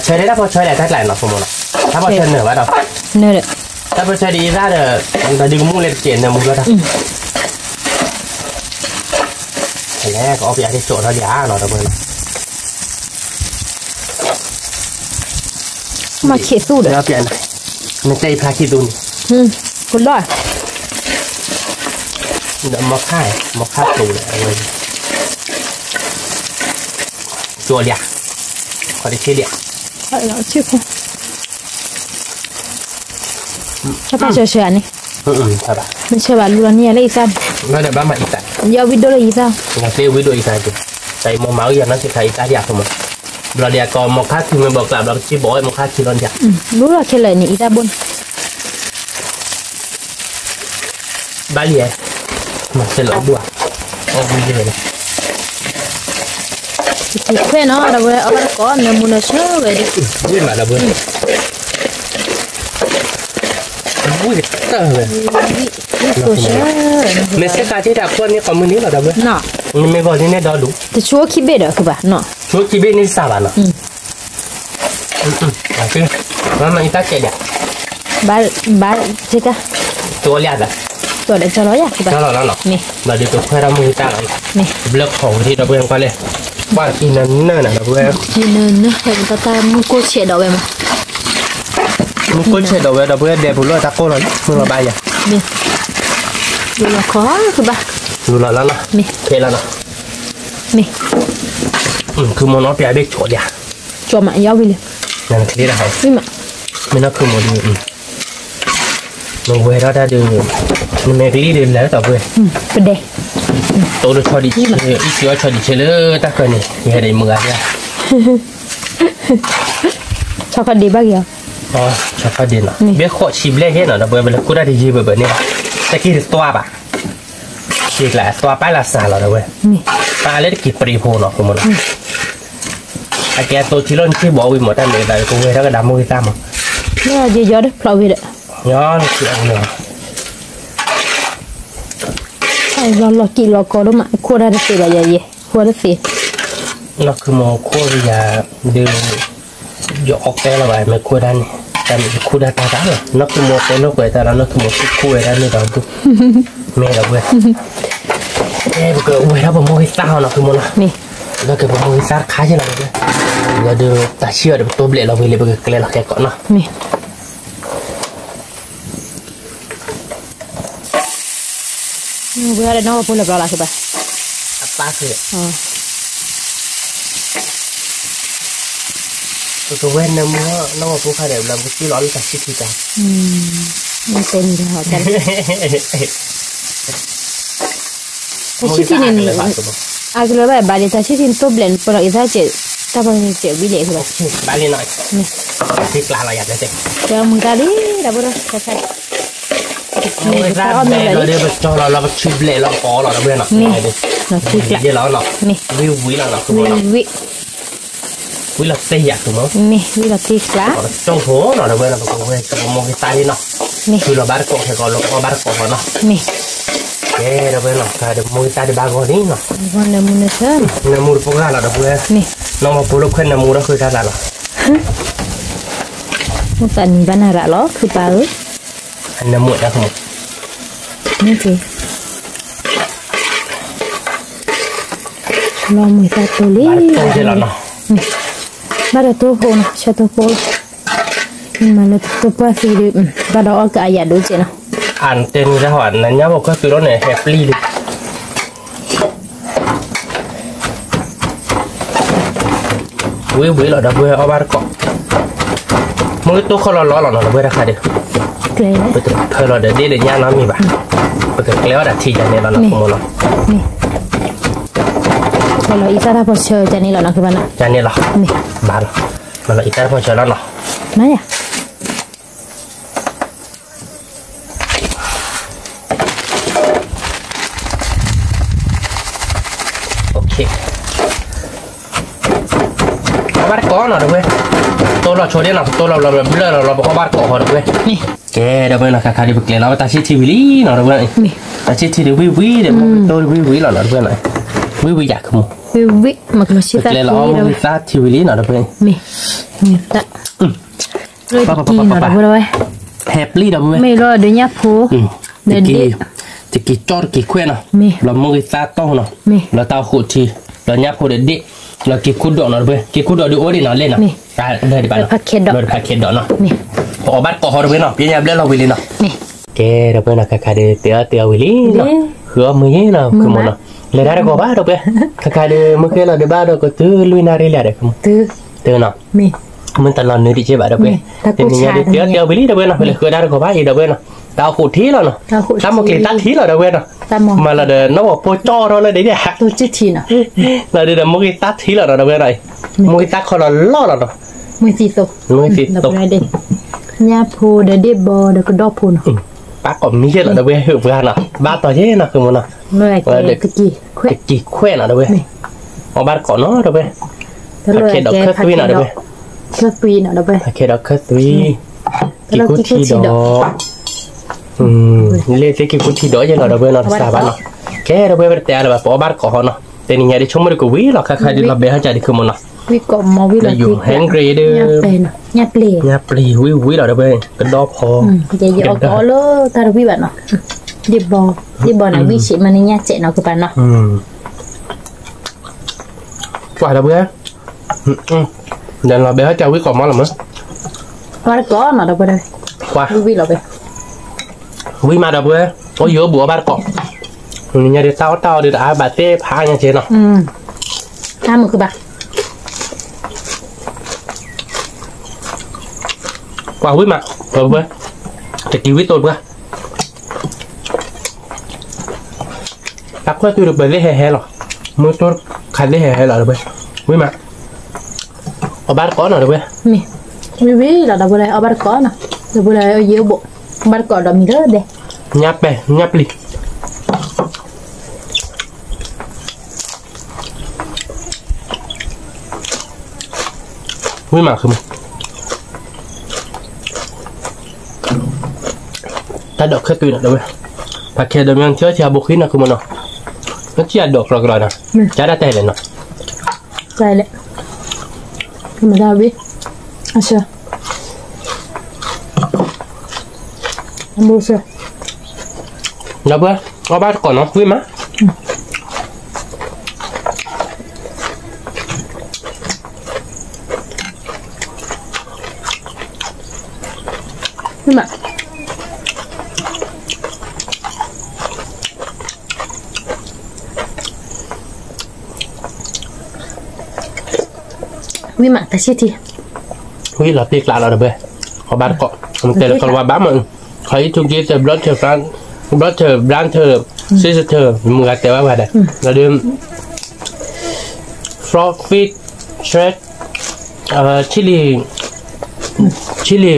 เช่ได้ถ้าพอเช่ได้แหละเนาะสมมติถ้าพอเช่เหนือว่าเรา เนอะ ถ้าพอเช่ดีได้เด้อเราดึงมุ้งเล็กเจียนเนี่ยมุ้งก็ได้แต่แรกก็เอาไปที่โจทย์เขาดีอ่ะเนาะตะเบิร์นมาเขียสู้เด้อเปลี่ยนมันใจพาคิดดูนี่คุณได้เดี๋ยวมาค่ายตูเลยตัวเดียขอได้ชื่อเดียแล้วชื่อคุณถ้าไปเฉยๆนี่ใช่ป่ะมันเชื่อว่าลูกนี่อะไรอีสันนั่นแหละบ้านมาอีสันยาววิดีโอเลยอีสันงานเซวิดีโออีสันจุใส่โมเมาส์อย่างนั้นสิใครอีสันอยากสมมติเราเดียก่อนมอค่าคือมันบอกกลับเราชี้บอกให้มอค่าคือร้อนอยากรู้ว่าแค่เลยนี่อีสันบนบ้านเลี้ยมันเสร็จแล้วด้วยโอ้ยเยอะเลยที่เพื่อนเนาะเราไปเอาไปก่อนเนี่ยมุนเชื่อเลยดิวิ่งมาแล้วเพื่อนวิ่งเตอร์เลยตัวเชื่อในเส้นการที่ดับคนนี้ของมือนี้เหรอดับเบิ้ลน่ะไม่บอกที่นี่ดอดูแต่ชัวร์คิดเบ็ดเหรอคือป่ะเนาะชัวร์คิดเบ็ดนี่สาบานเนาะโอเคมันอีตาเกลียดบ้าเจ๊กะตัวเลี้ยดตัวเด็กจะร้อยอ่ะคือป่ะแล้วนี่เราดูตัวเพื่อนเรามือตาเลยนี่เลือกของที่ดับเบิ้ลก็เลยบ้านกินนั่นน่ะดับเบิ้ลกินนั่นนะเห็นตามุกุเฉดเอาไว้มั้ยมุกุเฉดเอาไว้ดับเบิ้ลเดี๋ยวพูดว่าตะโกนเลยมึงมาใบอ่ะนี่ดูละครคือป่ะดูละแล้วนะนี่เคแล้วนะนี่คือมันน้องเปียเด็กโฉดอ่ะโฉดมาเยาวิเลยนั่นคืออะไรนี่มาไม่น่าคือมันดีมันเวลาได้ดูมันไม่รีดีแล้วต่อไปเป็นเด็กตัวเราชอบดีเชลอีกว่าชอบดีเชลตะกันนี่ยังได้มืออะไรชอบดีบ้างยังอ๋อชอบดีนะเบี้ยขอชิมเล่เห็นหน่อยนะเบอร์เบลกูได้ดีเบอร์นี่ตะกี้ตัวป่ะชีกแหละตัวไปละสาแล้วเว้ยปลาเล็กกี่ปรีโพนหรอกคุณมันไอแกตัวที่ล้นที่บอกวิหมดได้เลยแต่กูเว้ยแล้วก็ดำมือตามเนี่ยเยอะๆด้วยเพราะวิเดย้อนคืออันนี้ไอ้เรากินเราก็รู้มาควรได้เสียอะไรเยอะควรได้เสียเราคือมองควรจะดูยกออกแต่ละใบไม่ควรได้แต่ควรได้ตาเลยนักคือมองเป็นนักเวทแต่นักคือมองควรได้ไม่ต้องดูไม่เราเว้ยเอ้ยบอกเว้ยเราบอกมองให้ตาเนาะคือมองนะเราคือมองให้ตาขายใช่ไหมเว้ยเราดูตาเชื่อเดี๋ยวตัวเบลเราไปเลยบอกเกลียดเราแค่ก่อนเนาะเวลาเราพูดอะไรคือแบบป้าคือตัวเว้นน้ำว่าน้องผู้ขายเดี๋ยวเราที่ร้อนจากชิคิจ้าไม่เป็นเดี๋ยวกันชิคินี่อาจจะแบบบาลีแต่ชิคินตัวเบลนปล่อยซะเจ็ดถ้าบางทีเจ็บวิเลคือแบบบาลีหน่อยที่กลางเราอยากจะเจ็บเดี๋ยวมึงกันดิดับเบิ้ลใช่ไม่ได้เราเดี๋ยวจอเราชิบเละเราขอเราเบื่อหน่อยนี่เราชิบเดี๋ยวเราเนาะนี่วิเราคือวิเราเสียถูกมั้ยนี่วิเราชิบละจงโหเราเบื่อเราก็เว้ยกับมองที่ตาดิเนาะคือเราบาร์โกให้ก่อนเราบาร์โกก่อนเนาะนี่เราเบื่อเนาะแต่มองที่ตาดิบาร์โกนี่เนาะวันน้ำมันเช่นน้ำมูพวกเราเราเบื่อนี่น้องมาพูดขึ้นน้ำมูเราคือท่าไหนล่ะมุสันบ้านอะไรหรอคือเปล่าอันน้ำมูนะคุณนี่สิลองมือตัดตัวเล็กบ้านตัวโผล่ชาตัวโผล่มาเลยตัวป้าสีดบ้านเราเอากระยาดูเจนะอันเต็มจะหวานนั้นเนี่ยบอกก็คือรถเนี่ยแฮปปี้ดิวิเราดับเบิ้ลเอาบ้านเกาะมือตัวเขาร้อนๆหรอดับเบิ้ลราคาเดียวเกลียวไปตัวเธอเราเดี๋ยวเดี๋ยวย่างน้ำมีป่ะไปเกลียวดัดทีจันเนี่ยเราหนักโมโนนี่เราอีตาพอเชื่อจันนี่เราหนักคือบ้านจันนี่เราบ้านเราอีตาพอเชื่อแล้วเนาะไม่อะโอเคบ้านก้อนหน่อยด้วยตัว ตัวเราโชว์ได้หน่อยตัวเราเลื่อนเราบอกว่าบ้านเกาะหอด้วยนี่แกเดี๋ยวเพื่อนเราคาดิบุกเลยเราตาชิทีวีลี่หน่อยเพื่อนนี่ตาชิทีวีวีเดี๋ยวตัววีหน่อยเพื่อนหน่อยวีอยากขโมยวิมันก็ชิตาเราวีตาทีวีลี่หน่อยเพื่อนมีตาเลยกีหน่อยเพื่อนเลยแฮปปี้เดี๋ยวเพื่อนไม่รอเดี๋ยวยับผูเดี๋ยวจะกี่จอดกี่เคว้นเนาะเรามือตาต้องเนาะเราตาขุดทีเรายับผูเด็ดเรากี่คุดดอกหน่อยเพื่อนกี่คุดดอกดูโอ้ดิหน่อยเล่นเนาะได้ดีไปเนาะผักเข็ดดอกผักเข็ดดอกเนาะพอบ้านเกาะหอเพื่อนเนาะพี่ยับเล่นเราวิลลี่เนาะแกเดี๋ยวเพื่อนเราคาดิเตียววิลลี่เนาะคือมือยี่เนาะคือมันเนาะเลยได้ก็บ้าเดี๋ยวเพื่อนคาดิเมื่อกี้เราเดี๋ยวบ้าเราก็ตื้อลุยนาเรียเลยเดี๋ยวตื้อเนาะมันตลอดเนื้อดิเจ็บเดี๋ยวเพื่อนแต่เนี่ยเตียววิลลี่เดี๋ยวเพื่อนเนาะเลยคือได้ก็บ้าอีเดี๋ยวเพื่อนเนาะตาขุดทีแล้วเนาะตามโอเคตัดทีแล้วเดี๋ยวเพื่อนเนาะมาเราเดินน้องบอกโปจ่อเราเลยเดี๋ยวตัวจิตทีเนาะเราเดินมุกตัดทีแล้วเดี๋ยวเพื่อนอะไรมุกตัดคนละล่อเราเนาะมือสีตกเนี่ยพูเดี๋ยวเด็บบอเดี๋ยวก็ดอกพูนป้าก็มีเยอะเลยเดี๋ยวเพื่อนหือเพื่อนเนาะบ้านต่อเยอะเนาะคือมันเนาะเมื่อเด็กกี่แขวนเนาะเดี๋ยวเพื่อนเอาบ้านก่อนเนาะเดี๋ยวเพื่อนผักเข็ดดอกเคสวีเนาะเดี๋ยวเพื่อนเคสวีเนาะเดี๋ยวเพื่อนผักเข็ดดอกเคสวีกี่กุฏิดอกเรียกกี่กุฏิดอกยังเนาะเดี๋ยวเพื่อนเนาะสาบานเนาะแค่เดี๋ยวเพื่อนแต่ละแบบเอาบ้านก่อนเนาะแต่นี่ไงดิชมมันก็วิ่งหรอกใครดิเราเบี้ยใจดิคือมันเนาะวิกมอวิลอยู่แฮงเกรเดอร์ยับเปลี่ยวิเราเดี๋ยวไปกระดอบพอจะยกเอาเลยตาวิแบบเนาะดิบบอนะวิชิมันนี่ยัดเจเนาะคือปันเนาะกว่าเดี๋ยวเพื่อนเดี๋ยวเราเบี้ยใจวิกอมมาหรือมั้งว่าก็เนาะเดี๋ยวไปเลยกว่าวิเราไปวิมาเดี๋ยวเพื่อนโอ้ยเยอะบัวบ้านเกาะเนี่ยเดี๋ยวเต้าเดี๋ยวบาเต้พาอย่างเช่นเนาะถ้ามันคือแบบกว่าวิ่งมาเพื่อนจะกี่วิตัวเพื่อนตักเพื่อนตัวเดือบเล่แห่หรอมือตัวขันเล่แห่หรอเพื่อนวิ่งมาเอาบ้านก้อนหน่อยเพื่อนวิเราดับเลยเอาบ้านก้อนนะดับเลยเอาเยอะบุบ้านก้อนเรามีเยอะเด้ยับไปยับลิวิ่งมาคือมั้ยถ้าดอกแค่ตัวน่ะเดี๋ยวผักแค่เดี๋ยวมันเชื่อเชื่อบุคินนะคือมันเนาะมันเชื่อดอกกรอยๆนะจะได้แต่เลยเนาะใจเลยมาดาวิอาเชื่อมูเชื่อเดี๋ยวเพื่อเอาบ้านก่อนเนาะวิ่งมาวิ่งมาวิมาแต่ชิทีวิเราตีกลาเราเด้อเขาบ้านเกาะมันแต่เราว่าบ้านมันใครทุกทีจะบล็อกเธอฟันบล็อกเธอร้านเธอซิสเธอมึงก็แต่ว่าอะไรเราเดิมฟรอฟิตเชดชิลี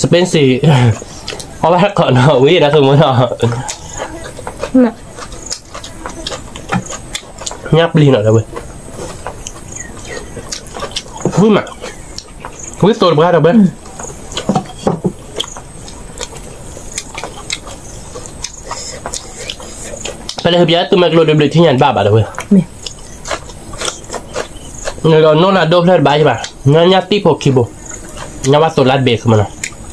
สเปนซีเขาบ้านเกาะเนาะวินะคือมันเนาะงับลีหน่อยเด้อวิ่งมาวิ่งตัวบ้าเดี๋ยวเบ้ไปเลยพี่ตัวแม็กโลเดบลิที่ยันบ้าเดี๋ยวเบ้เราโน่นน่ะโดบเลยบ้าใช่ป่ะงั้นยัดตีพกคีโบงั้นว่าตัวลัดเบสมันนะ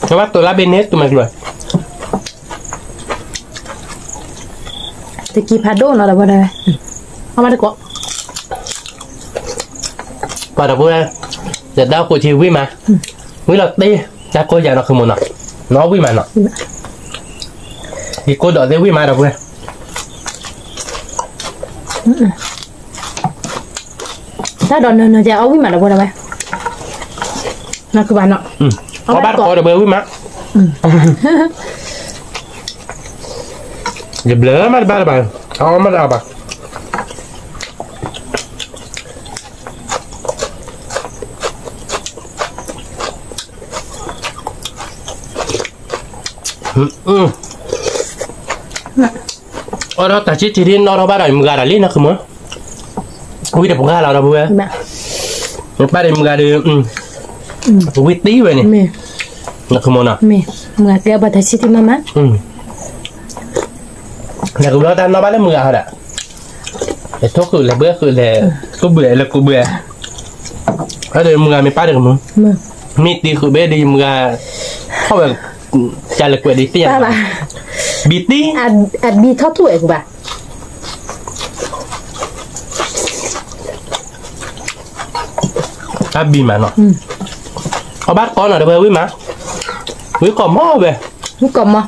งั้นว่าตัวลัดเบสเนสตัวแม็กโลตะกี้พาโดนอะไรบ้างเลยเอามาดีกว่าป่ะเดี๋ยวเบ้เดี๋ยวดาวกูทีวิ่งมาวิ่งเราตีจะโกยอย่างเราคือมันเนาะน้องวิ่งมาเนาะดีโกดอดได้วิ่งมาเดี๋ยวเพื่อนถ้าดอนเนินจะเอาวิ่งมาเดี๋ยวเพื่อนไหมนั่นคือบ้านเนาะเอาบ้านก่อนเดี๋ยวเพื่อนวิ่งมาเดี๋ยวเบลอมาบ้านบ้านเอามาเอาบ้านorang tak ciri orang barat negara lain nak semua. Kita bukan lah orang buat. Barat negara วิตตี้ไปนี่ me นักขโมยนะ me mengakai apa tadi sih mama แต่กูแล้วแต่นอกบ้านแล้วมือเขาแหละแต่ทุกคือเลยเบื่อคือเลยกูเบื่อแล้วกูเบื่อแล้วเดี๋ยวมือไม่ป้าเดี๋ยวมึง me มีตีคือเบื่อดีมือเข้าแบบจานละกว่าดีเตี้ย apa บีตี้ ad bi thot tu aku ba ถ้าบีมาเนาะเอาบ้านก่อนหน่อยเดี๋ยวไปวิ่งมาวิ่งก่อนหม้อไป ni kom ma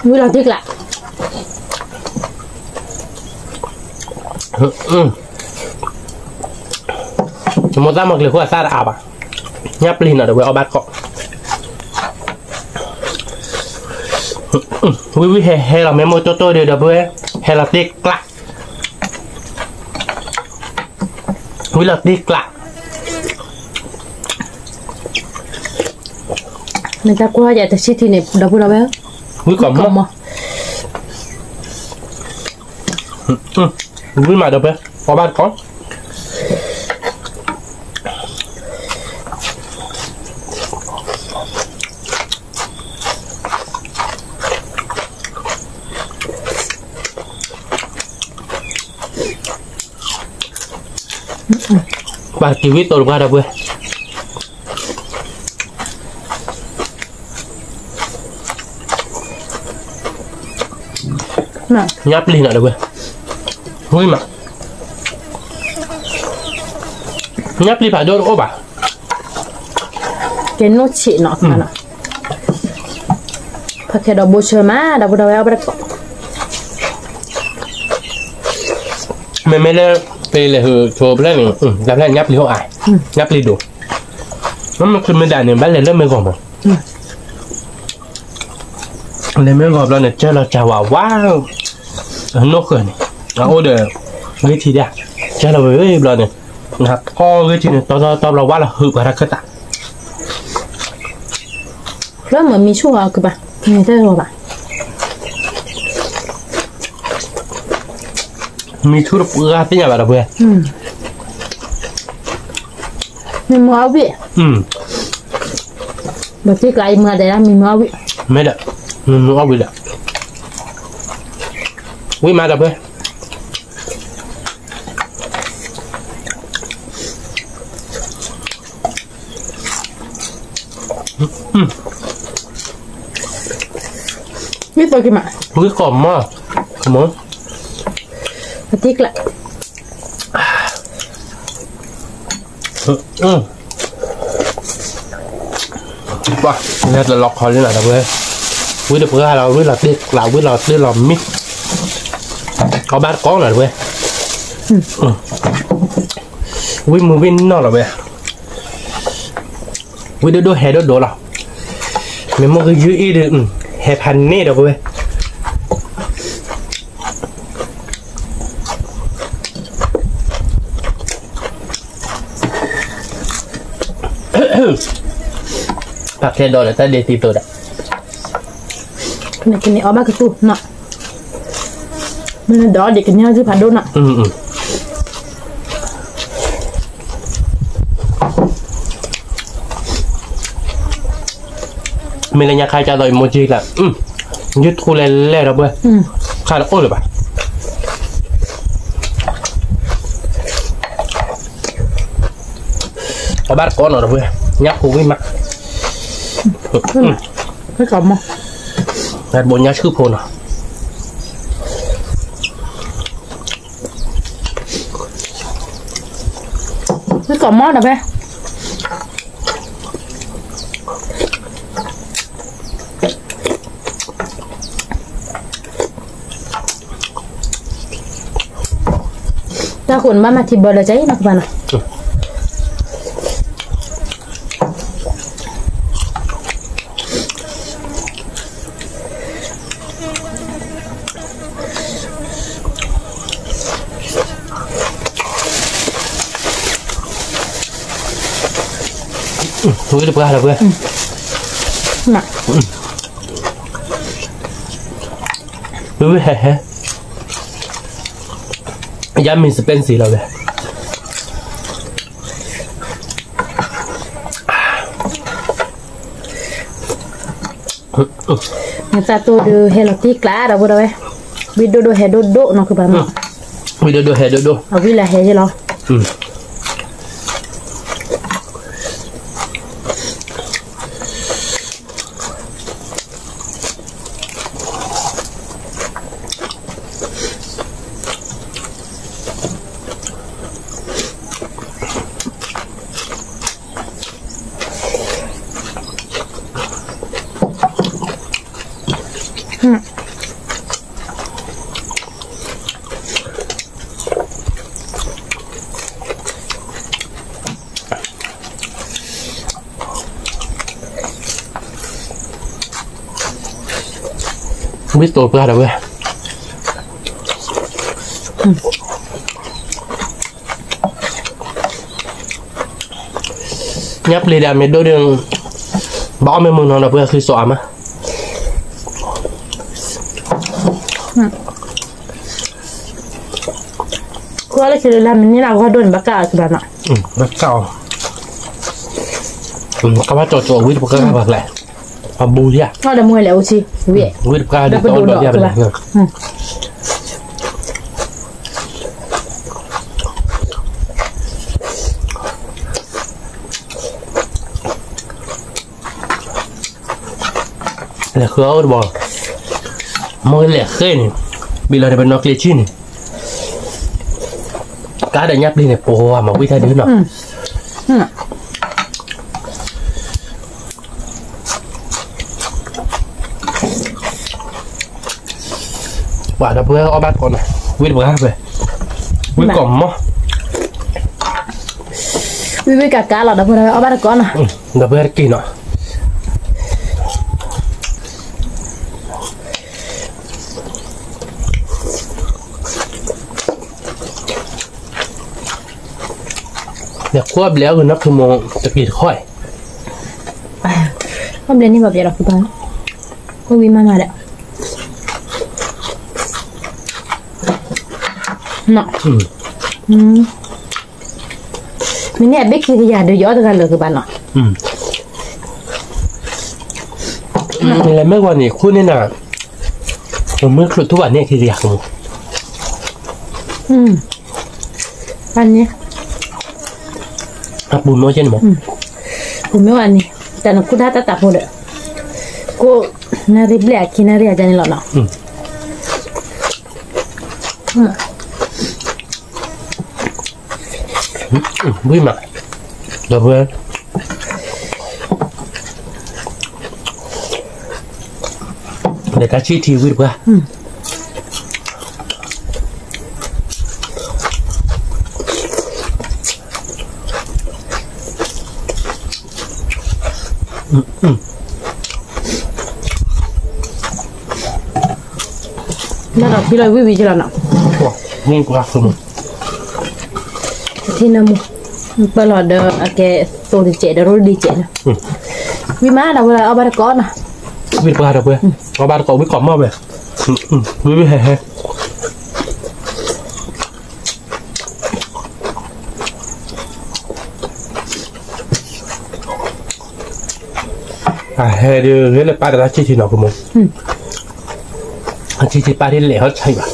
ni la tik la สมมติว่ามันเลยว่าซาดอาบอ่ะยับลีนอ่ะเดี๋ยวเอาบ้านก่อนวิเฮเราเมโมโตโต้เดี๋ยวเพื่อเฮเราติ๊กกลักวิเราติ๊กกลัก ni tak ku aja tadi sih ni dah pula ba วิก่อน kom มั้ ma วิมาเดี๋ยวเพื่อเอาบ้านก่อนบ้านกีวิตัวบ้านเดี๋ยวเพื่อ na nháp lên lại được vui mà nháp lên phải đôi ốp à cái nốt chị nọ mà pakai dah bocor mah dah dah apa dah mình mới lên về là hừ chụp lên làm lên nháp lên hộ ai nháp lên đủ nó mà khi mình đàn thì bắt lên mới gom rồi lên mới gom lên này chơi là chào vào wow nó khởi này nó ô đời cái gì đấy chơi là với lần này là co cái gì này to là quá là hự và ra cất tạ rồi mà mi chua à cơ bà mi thế rồi bà mi chua được ra thế nhà bà đâu về mi mua vị bà chỉ cái mà để mi mua vị mấy đợt mua vị đợt quý mà đâu về biết tôi cái mà quý còm mà muốn bà tiếc lại wow này là lọc khỏi lên là đâu về quý được ra là quý là tiếc là quý là mít có bát có là về quý mua viên nó là về quý đôi hè đôi là mình mua cái dưới được hẹp hành nè đâu về bạc thêm đồ để ta để tìm tôi đã cái này ở ba cái tu nọ mình đó để cái nhau chứ phản đô nọ mình là nhà khai trả lời một gì là như thu lê đâu bơ khai là ôi rồi bà ở bát con ở đâu bơ nhắc cùng với mặt cái cổng mà là bộ nhắc cứ phồn à cái cổng mót đâu bé ta cuốn ba mặt thịt bò là cháy nó các bạn ạ thôi được ra là vừa nè vừa hè giá mình sẽ bên gì rồi satu de helati clara bro we video do he do no ke ba ma video do he do awi la he je lo biết tôi ra đâu vậy nhấp lên đàm đôi đường bỏ mấy mừng nó là vừa khi xóa mà qua lại là mình như nào qua đồn bác cả các bạn ạ bác cao các bác trò với các bạn lại bù đi à nó là mua lẹo chi vậy với các bạn đồ đồ đi à là khứa bò mỗi lẻ khơi này bị là bên nó kia chi này cá đã nhấp đi này bò mà quý thay đứa nào quả đã bữa ở bát con này quý bữa về quý còm mó quý cả cá là đã bữa ở bát con à đã bữa kỳ nọเนี่ยควบแล้วคือนักขโมยตะกี้ค่อยควบแล้วนี่แบบอย่างไรคุณป้าก็วิ่งมาแล้วเนาะมันเนี่ยเด็กที่อยากดูยอดกันเลยคือบ้านเนาะนี่แหละเมื่อวันนี้คุณเนี่ยนะผมเมื่อครุฑทุกวันเนี่ยคืออยากรู้อันนี้บุญน้อยใช่ไหมบุญไม่วันนี้แต่นักคุณท่าตัดหมดเลยกูนาริบเลียกินนาริอาจารย์นี่หรอเนาะวิ่งมาเดี๋ยวเพื่อนเดี๋ยวการชี้ทีวิ่งเพื่อแล้วเราพี่เลยวิ่งจะแล้วเนาะนี่กว่าสมุนที่น้ำมันเปล่าเด้อโอเคตัวดีเจเดี๋ยวรู้ดีเจนะวิ่งมาเราเวลาเอาบาร์ก้อนนะวิ่งไปเดี๋ยวเพื่อนเอาบาร์ก้อนวิ่งขอมมาเลยวิ่งเฮ้เฮ้ยเดี๋ยวเรื่องป้าจะชี้ที่หนอกกูมั้งชี้ป้าที่เหล่เขาใช่ป่ะ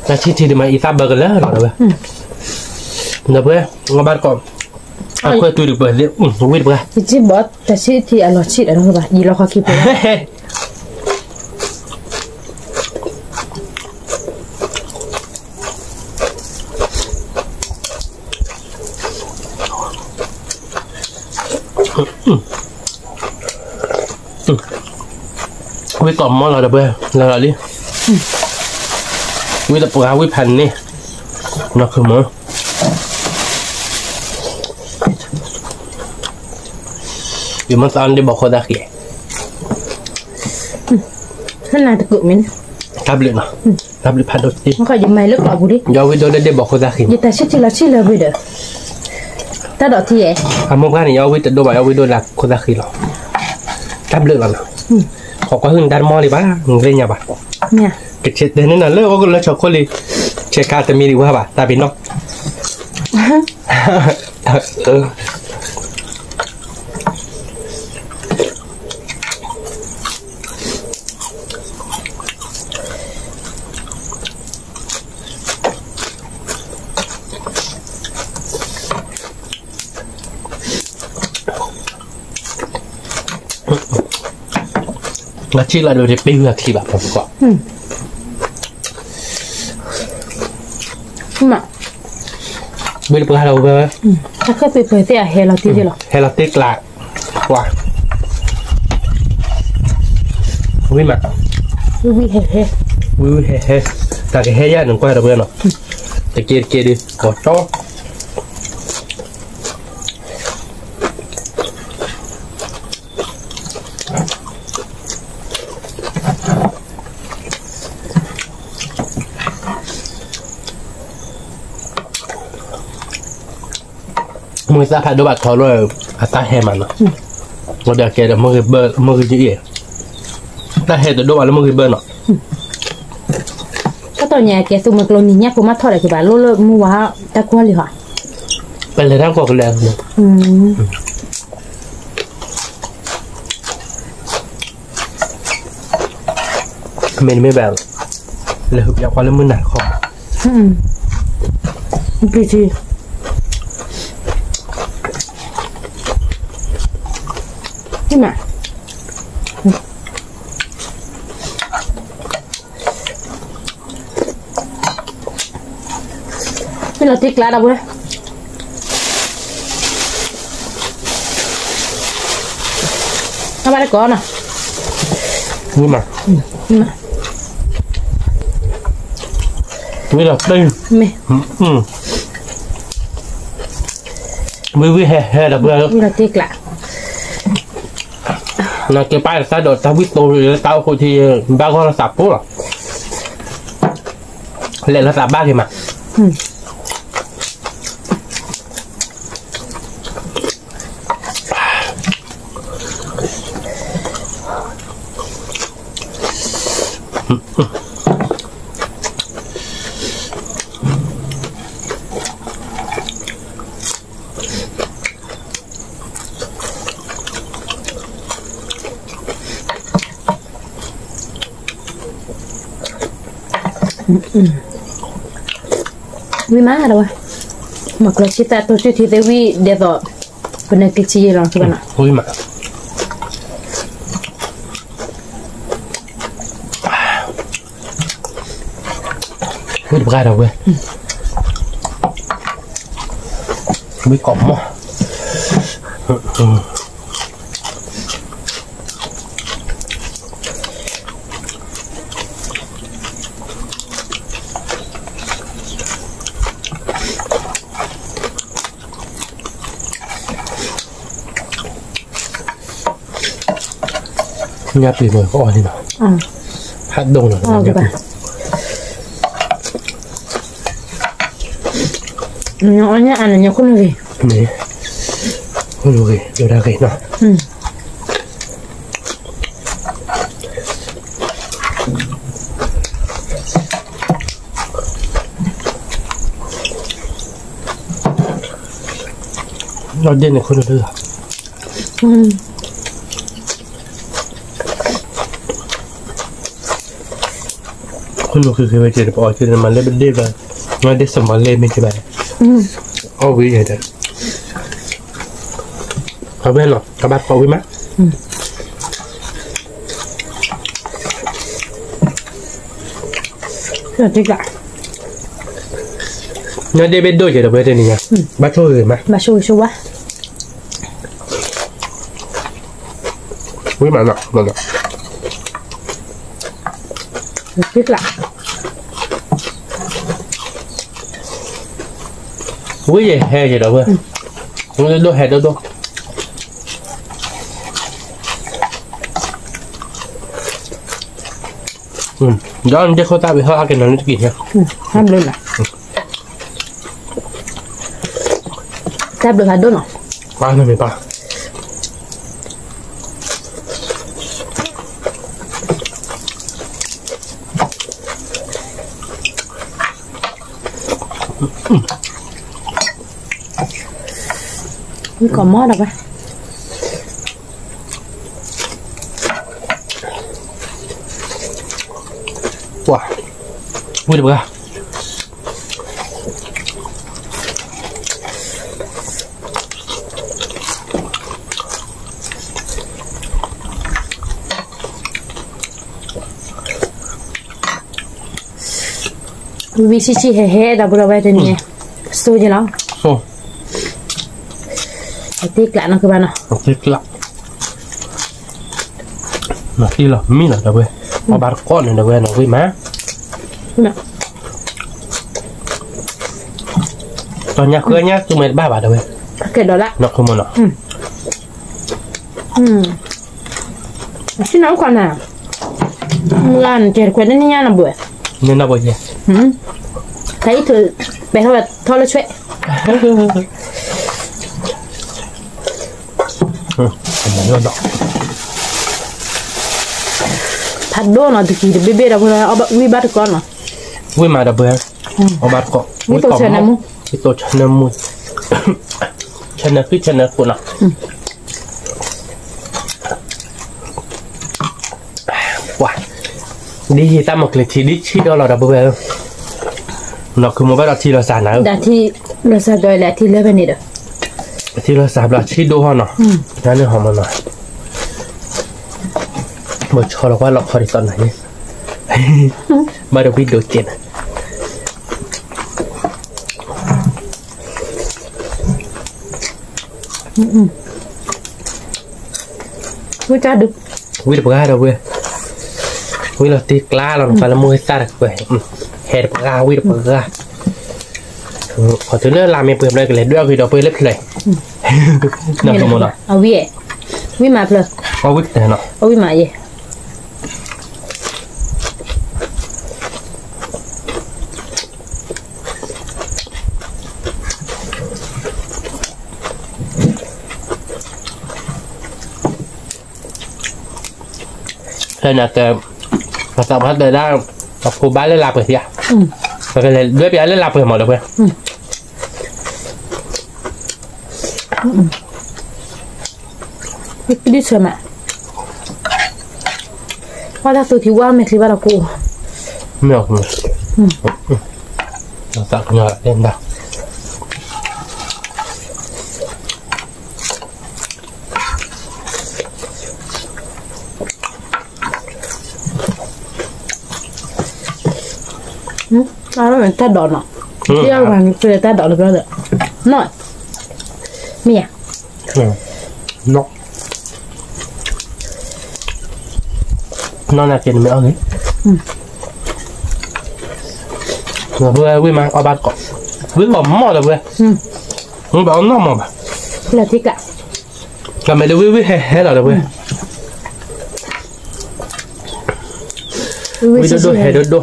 แล้วชี้ที่มาอีซ่าเบอร์กันแล้วหรอเว้ยเดี๋ยวเพื่อนเอาบ้านก่อนเอาคุยตัวดูเปิดเรื่องวิ่งเพื่อนชี้บอสแต่ชี้ที่อร่อยชี้อะไรรู้ป่ะยีราฟคิดไปวิก่อนมอเราเดี๋ยวเพื่อนเราดิวิตะปูหาวิพันนี่นักคือมั้งอยู่มันตอนที่บอกคนตะเกียขนาดตะกุมินทับเลยนะทับเลยพันดดิมันก็ยังไม่เลิกหรอกบุรียาวิโดได้บอกคนตะเกียยิ่งแต่ชิดที่ละชิดเลยเด้อถ้าดอกที่ทำมั่งกันนี่ยาวิโดบ่ยาวิโดหลักคนตะเกียหรอทับเลยนะขอก็หึงดันมอเลยบ้างเรียนยังบ้างเนี่ยเกิดเช็ดเดินนั่นเลยว่าก็เลยชอบคนเลยเช็ดขาแต่มีดีกว่าบ้างตาเป็นนก mà chỉ là đồ để bây giờ khi bạn không có mà bây giờ đâu vềถ้าเคยไปเผยเสียเฮลตีจีหรอ hay là tết lại wow vui mà วิเฮเฮ vui he he cả cái he ra đừng quay đâu bên nào cái kia đi bỏ choมือซาพัดดูบัตรเขาเลยอาตาเฮมันนะว่าเดี๋ยวแกจะมือเบอร์มือจีเอ๋ถ้าเฮจะดูบัตรแล้วมือเบอร์เนาะ ก็ตอนนี้แกสุมาโกลนี่เนี่ยผมมาทอดอะไรคือแบบโลเลมัวตะกัวเลยค่ะ เป็นเลยทั้งกว่ากันแล้วเนี่ยเมนไม่แบบเลยอยากว่าเรื่องมือหนักคอพี่จีนี่มาไม่เราติ๊กแล้วนะบุ้ยทำอะไรก่อนนะนี่มาไม่หลับได้ไม่ไม่แห่ดับเบิ้ลไม่เราติ๊กละนะเก็บไปซะโดดทวิตโตหรือเต้าคนที่บ้าโทรศัพท์ปุ๊บเล่นโทรศัพท์บ้าใช่ไหมวิมาอะไรวะมากระชิตาตัวที่เดวิเดี๋ยวเป็นนักกิจยี่หรอคือบ้านะวิมาวิบกาดเอาเว้ยวิกล่อมมั้งยาปีมือก็อ่อนนี่เนาะพัดดงเนาะยาปีเนี่ยอันนี้เนี่ยคุณเลยนี่คุณเลยเดี๋ยวได้เลยเนาะเราเด่นในคนเดือดคุณลูกคือไปเจอปอคือมันเล่นเป็นเด็กเลยมันเด็กสมองเล่นไม่ใช่ไหมเอาวิ่งเลยเอาไปหรอกระบาดเอาวิ่งมั้ยเดี๋ยวจิกะเนี่ยเด็กเป็นด้วยเฉยๆเพื่อนนี่ไงบ้าช่วยไหมบ้าช่วยชัวร์วิ่งมาหรอมาหรอจิกะวิ่งแห่เฉยๆเพื่อนมันดูแห่ดูย้อนจะเข้าตาไปเข้าอากันนั่นจะกินเนี่ยห้ามเลยนะแซ่บเลยค่ะด้วยเนาะป้าหน่อยไหมป้ามีกล่องหม้อหรอปะว้าวิ่งไปกัน vì chi hè đã bữa vậy thì xui gì lắm Xô tiếc lại nó các bạn nào Tiếc lắm Mà khi là mì là đâu vậy Có bát con này đâu vậy nó với má nè Cho nhá cưới nhá Chúng mày 3 bát đâu vậy cái đó là Nó không muốn nó xin nói con nào làm chuyện quen đến nha là bữa Nhưng nó bởi gì thấy thử bé thôi là chuyện thật đô nó thì chỉ được bê đâu là ở vi bắt con mà vui mà đâu vậy ở bát con vi tổ chân nào mu vi tổ chân nào mu chân nào cái chân nào của nó wow đi thì ta một lần thì đi chi đó là đâu vậy nó cứ một bắt đầu chi là sản nào đã thì là sao rồi lại thì lên bên này được thì là sản là chi đô hoa nó cho nên họ mà nói một cho là quá lọc khỏi tận này bắt đầu biết được chuyện vui cha được vui được ga đâu vui vui là tiếc lá là phải là mua hết ta được vậy hết được ga vui được ga có thứ nữa làm em bơm đây cái này đưa cái đó bơi lết này nào không muốn nào ở vi mà rồi có biết thế nào ở vi mà gì đây là cái và tạo phát đời ra và cô bán lên làm rồi gì à và cái này đứa bé lên làm rồi mà được không đi chơi mà qua ra từ thì qua mẹ thì bắt đầu cô miệng nó tạo nhỏ lên nào đó là ta đỏ nó đi ra ngoài người ta đỏ được rồi nói mẹ nó là chuyện mẹ ấy là vừa vừa mang ở ban cỏ vừa bỏ mỏ là vừa không bảo nó mỏ mà là thích cả là mẹ vừa vừa hết là vừa vừa đôi hết đôi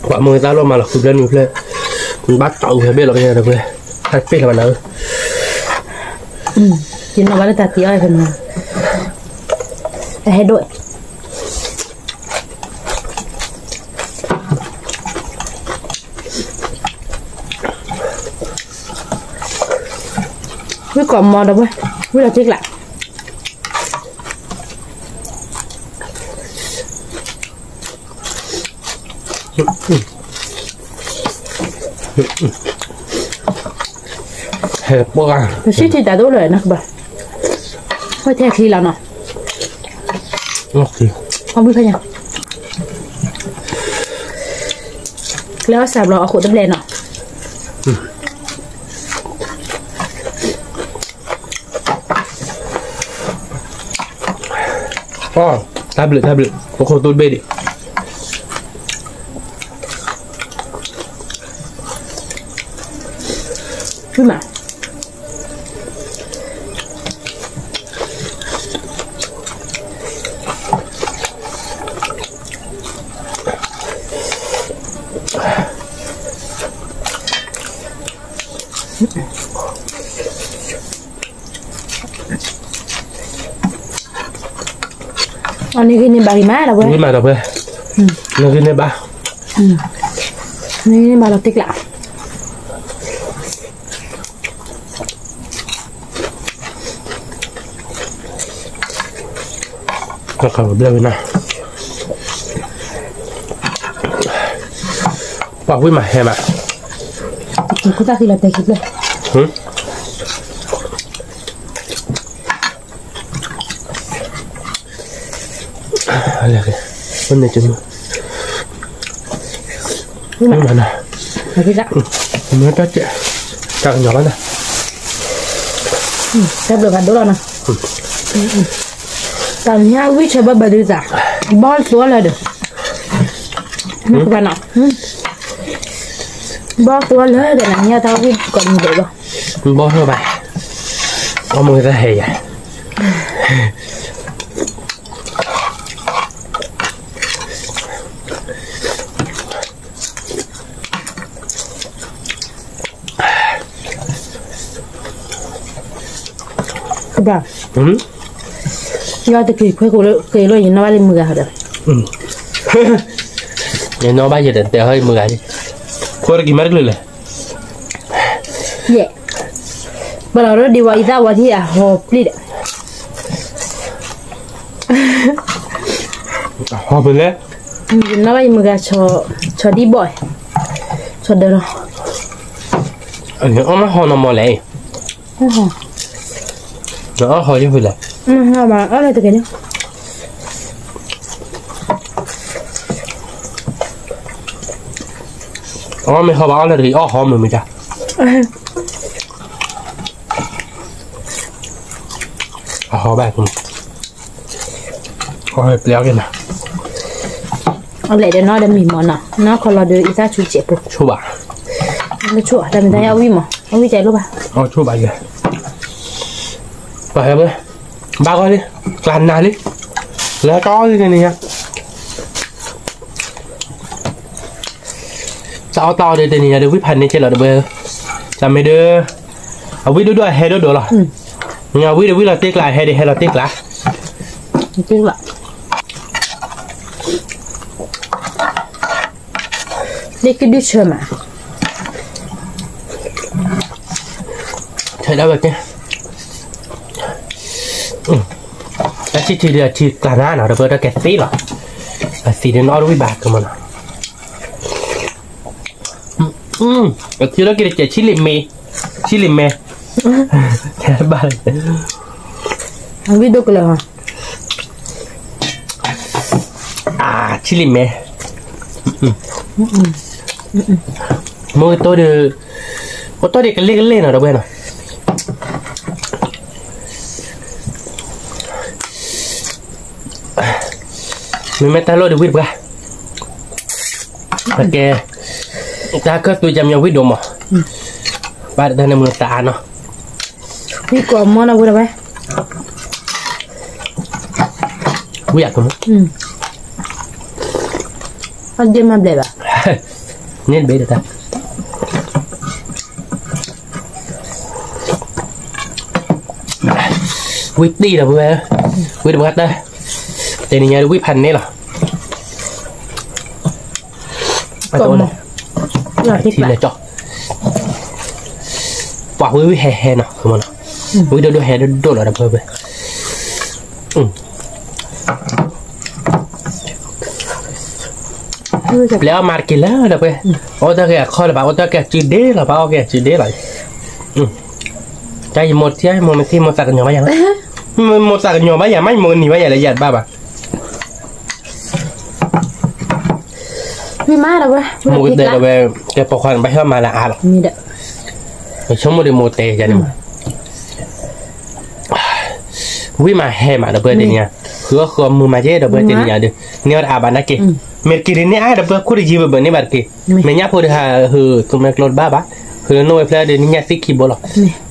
quả mười ta luôn mà là chụp lên mình bắt tàu phải biết là bây giờ được rồi hay biết là bạn ơi chỉ nó bắt ta tí ơi phần mà hết đội với còn mò đâu với là chết lại hết bữa ăn tôi xích thì đã đủ rồi nè các bạn hơi theo khi là nó không biết phải nháแล้วสามเราเอาขวดน้ำแดงเนาะอ๋อtabletพวกคนตัวเบดิขึ้นมาอันนี้กินในบาริมาแล้วเว้ย นี่มาแล้วเว้ยนี่กินในบ้า นี่มาเราติ๊กละ ก็เขาเรื่องนะบอกวิ่งมาแห่มา Aku tak silap tak kita. Ada ke? Mana cuma? Mana? Lagi tak? Mana tak cak? Tak nyala dah. Saya belum ada dulu na. Tanya we coba balik tak? Bal soal ada. Nak mana? Bal soal ada nanya tahu we còn nhiều đâu. Bal thôi bà. Có người ta hề vậy. Ba. Ya tu kiri kiri lo yang nawar muda ada. Yang nawar je dah, dah hari muda je. Kau lagi mana dulu lah? Ye. Baru di wajah wajah hopli dah. Apa boleh? Nawar muda cho di boy. Cho dah. Anh ông họ nằm mò lẹ. Nó hỏi như vậy là. Mà ở đây từ cái nhá. Mình họ bảo là thì họ mình cha. Họ bạn cũng. Họ léo cái nào. Ở lại để nó đâm mì mòn nào. Nó còn là được ít ra chú chẹp. Chú bà. Nó chua, đâm mình thấy ao mà. Ao chạy luôn bà. Chú bà kìa. Bà em ơi, ba coi đi, làm này đi, lá có cái này nha, sao to đi này được viết hành này chơi là được bơ, làm mấy đứa, viết đứa hay đứa rồi, nhà viết là tiếc lại hay là tiếc lại, tiếc lại, đây cái đứa chơi mà, chơi đâu được nhé. Chỉ là chỉ cả na nào được cái xí rồi, xí đến nó đối với bạc cơ mà. Chỉ đó kia là chỉ lìm mè, cái ba này. Không biết đâu cái là chỉ lìm mè. Mỗi tôi được cái lên nào đâu bên nào. Mình mới ta lôi được viết ra, ok, ta có tôi chăm nhau viết đồ mà, ba đứa này mình ta nó, viết còn món nào viết đâu viết không? Anh đi mà để bà, nên bé được ta, viết đi là viết được đây. Thì nhà viết hành này là còn thì là cho quả viết hè nào không nào viết đâu hè đâu là đập hơi vềแล้วมากินแล้วนะเว้ยโอ้ถ้าแกข้อละบาทโอ้ถ้าแกจีเด้ละบาทโอเคจีเด้เลยใจหมดที่ให้หมดที่หมดสักหน่อยไม่ยังหมดสักหน่อยไม่ยังไม่หมดหนีไม่ยังละเอียดบ้า vì má đâu vậy? Một cái là về cái bảo quản bánh mà là rồi. Như vậy. Mình sống một điều một tệ vậy mà. Vì mà hè mà đâu về thì nha. Hứa không mưa mà chết đâu về thì nhà được. Nếu là bạn đã kì. Mình kì đến ai đâu về cứ đi gì về này bạn kì. Mình nhắc hồi hà hừ tụi mình lột ba bác. Hừ nôi phải để nhắc xích kì bố lọ.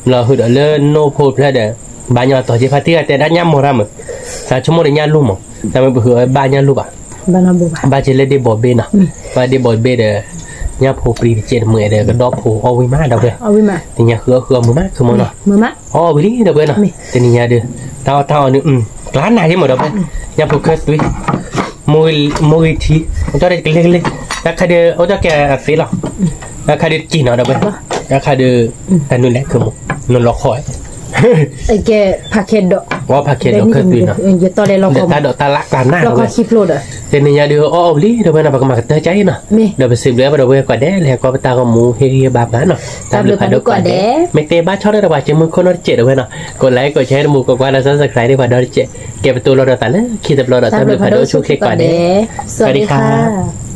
Là hừ đã lên nô phô phải để ba nhà tổ chế phát tiết để đã nhắm một ra mà. Sao chúng mình để nhăn luôn mà. Sao mình hừ ba nhăn luôn à. Ba chỉ lấy đi bỏ bên nào, ba đi bỏ bên để nhà phô pri trên mười để cái đó phô ôi má đâu vậy? Ôi má. Thì nhà khứa mưa má không nào? Mưa má. Ôi lý đâu vậy nào? Thì nhà được, tao nữa, lán này chứ mà đâu vậy? Nhà phô khơi túi, môi thì, cho đây cái lên, đã khai được, cho cái phế lọ, đã khai được chỉ nào đâu vậy? Đã khai được, ta nuôi lẽ không, nuôi lọ khỏi. ไอ้แกผักเค็ดดอก ว่าผักเค็ดดอกเคยปีเนาะ อย่าตอนแรกเรา เดี๋ ก็ ยวตาดอกตาละตาหน้า เราก็คลิปโหลดอ่ะ แต่เนี่ยเดี๋ยวอ้อลิเดี๋ยวมันแบบมาเตอใจเนาะเดี๋ยวไปสืบเลยว่าเดี๋ยวไปกว่าแด้แล้วก็ไปตากับหมูเฮียบาปนะเนาะตามเลยพาดกว่าแด้ไม่เตะบ้าชอบได้ระบายจะมึงคนนอเจ็ดเอาไว้เนาะกดไลค์กดแชร์หมูกว่าแล้วซับสไครต์ได้กว่าดอเจ็ดเก็บประตูเราแต่ละคิดแต่เราแต่ตามเลยพาดกชุกเค้กกว่าแด้ สวัสดีค่ะ